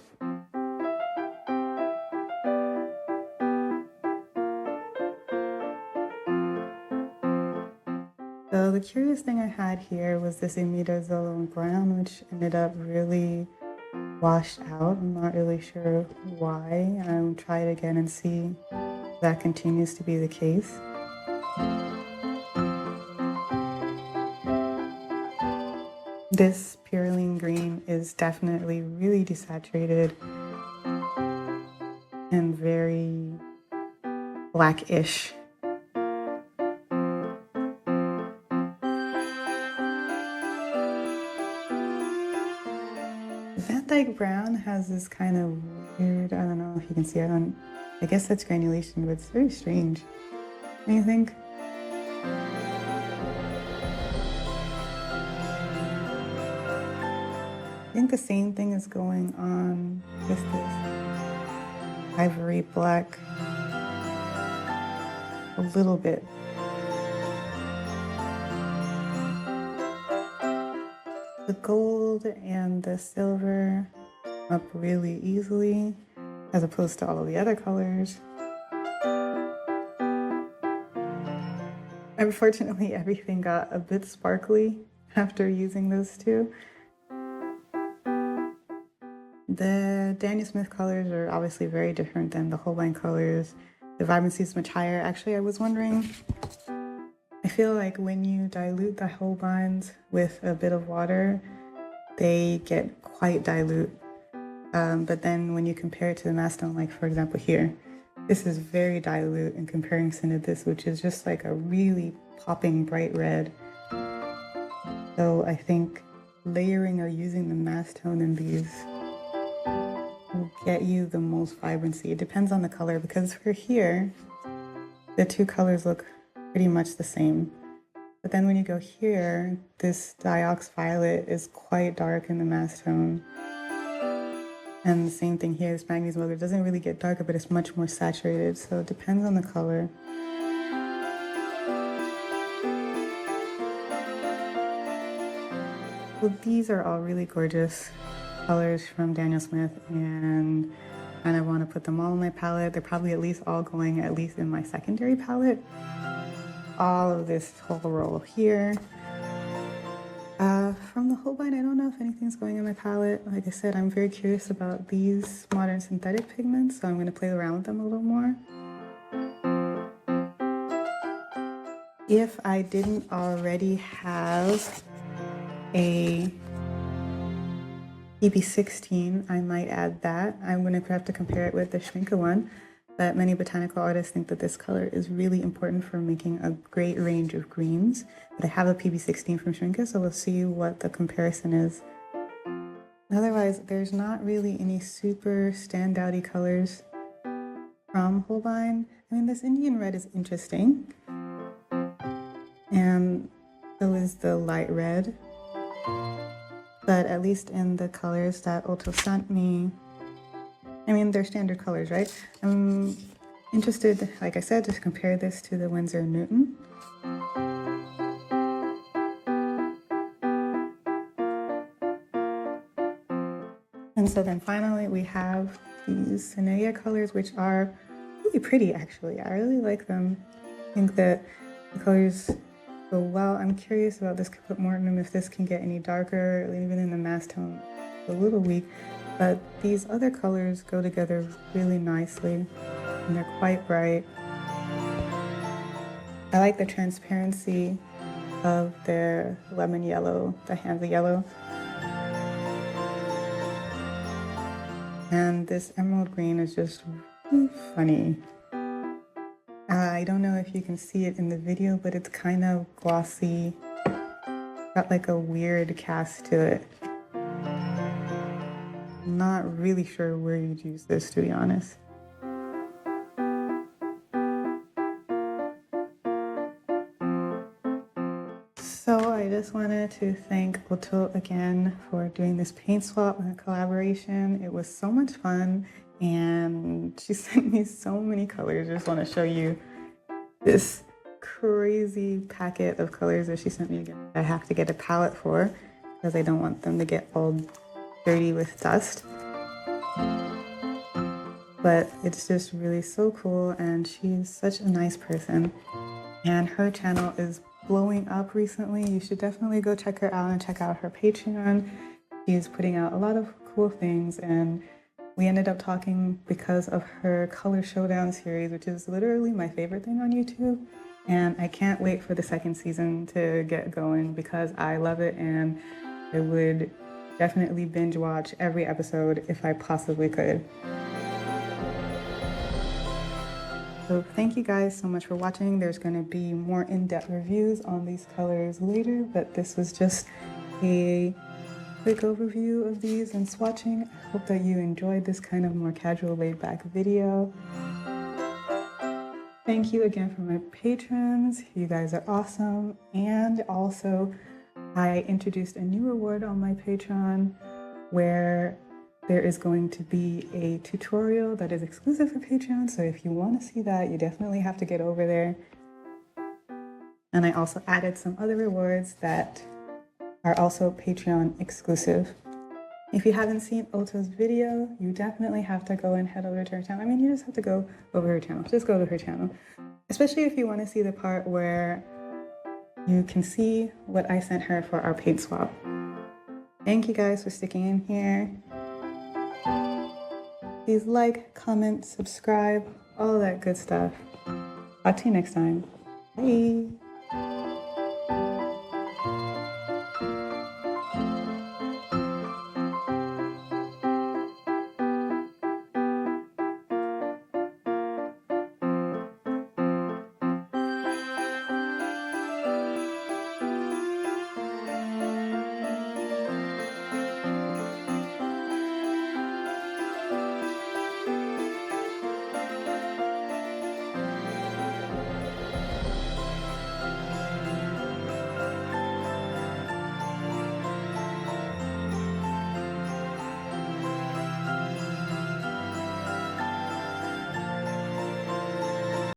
So the curious thing I had here was this imidazolone brown, which ended up really washed out. I'm not really sure why. I'll try it again and see if that continues to be the case. This purulene green is definitely really desaturated and very blackish. Van Dyke Brown has this kind of weird, I don't know if you can see it on, I guess that's granulation, but it's very strange. What do you think? I think the same thing is going on with this ivory black a little bit. The gold and the silver up really easily, as opposed to all of the other colors. Unfortunately, everything got a bit sparkly after using those two. The Daniel Smith colors are obviously very different than the Holbein colors. The vibrancy is much higher. Actually, I was wondering, I feel like when you dilute the Holbeins with a bit of water, they get quite dilute. But then when you compare it to the Mastone, like for example here, this is very dilute in comparison to this, which is just like a really popping bright red. So I think layering or using the Mastone in these will get you the most vibrancy. It depends on the color, because for here, the two colors look pretty much the same. But then when you go here, this Diox Violet is quite dark in the Mastone. And the same thing here, this Manganese Mocha doesn't really get darker, but it's much more saturated. So it depends on the color. Well, these are all really gorgeous colors from Daniel Smith, and I kind of want to put them all in my palette. They're probably at least all going at least in my secondary palette. All of this whole row here. From the Holbein, I don't know if anything's going in my palette. Like I said, I'm very curious about these modern synthetic pigments, so I'm going to play around with them a little more. If I didn't already have a EB16, I might add that. I'm going to have to compare it with the Schmincke one. but many botanical artists think that this color is really important for making a great range of greens. But I have a PB16 from Shrinka, so we'll see what the comparison is. Otherwise, there's not really any super standout-y colors from Holbein. I mean, this Indian red is interesting, and so is the light red. But at least in the colors that Oto sent me, I mean, they're standard colors, right? I'm interested, like I said, to compare this to the Winsor Newton. And so then finally we have these Sinea colors, which are really pretty actually. I really like them. I think that the colors go well. I'm curious about this Caput Mortuum, if this can get any darker, even in the mass tone, a little weak. But these other colors go together really nicely, and they're quite bright. I like the transparency of their lemon yellow, the Hansa yellow. And this emerald green is just really funny. I don't know if you can see it in the video, but it's kind of glossy. Got like a weird cast to it. I'm not really sure where you'd use this, to be honest. So I just wanted to thank Oto again for doing this paint swap and collaboration. It was so much fun, and she sent me so many colors. I just want to show you this crazy packet of colors that she sent me again. I have to get a palette for because I don't want them to get all dirty with dust. But it's just really so cool, and she's such a nice person. And her channel is blowing up recently. You should definitely go check her out and check out her Patreon. She's putting out a lot of cool things, and we ended up talking because of her Color Showdown series, which is literally my favorite thing on YouTube. And I can't wait for the second season to get going because I love it, and I would definitely binge watch every episode if I possibly could. So thank you guys so much for watching. There's going to be more in-depth reviews on these colors later, but this was just a quick overview of these and swatching. I hope that you enjoyed this kind of more casual, laid-back video. Thank you again for my patrons. You guys are awesome. And also, I introduced a new reward on my Patreon where there is going to be a tutorial that is exclusive for Patreon. So if you want to see that, you definitely have to get over there. And I also added some other rewards that are also Patreon exclusive. If you haven't seen Oto's video, you definitely have to go and head over to her channel. I mean, you just have to go over her channel. Just go to her channel. Especially if you want to see the part where you can see what I sent her for our paint swap. Thank you guys for sticking in here. Please like, comment, subscribe, all that good stuff. Talk to you next time. Bye.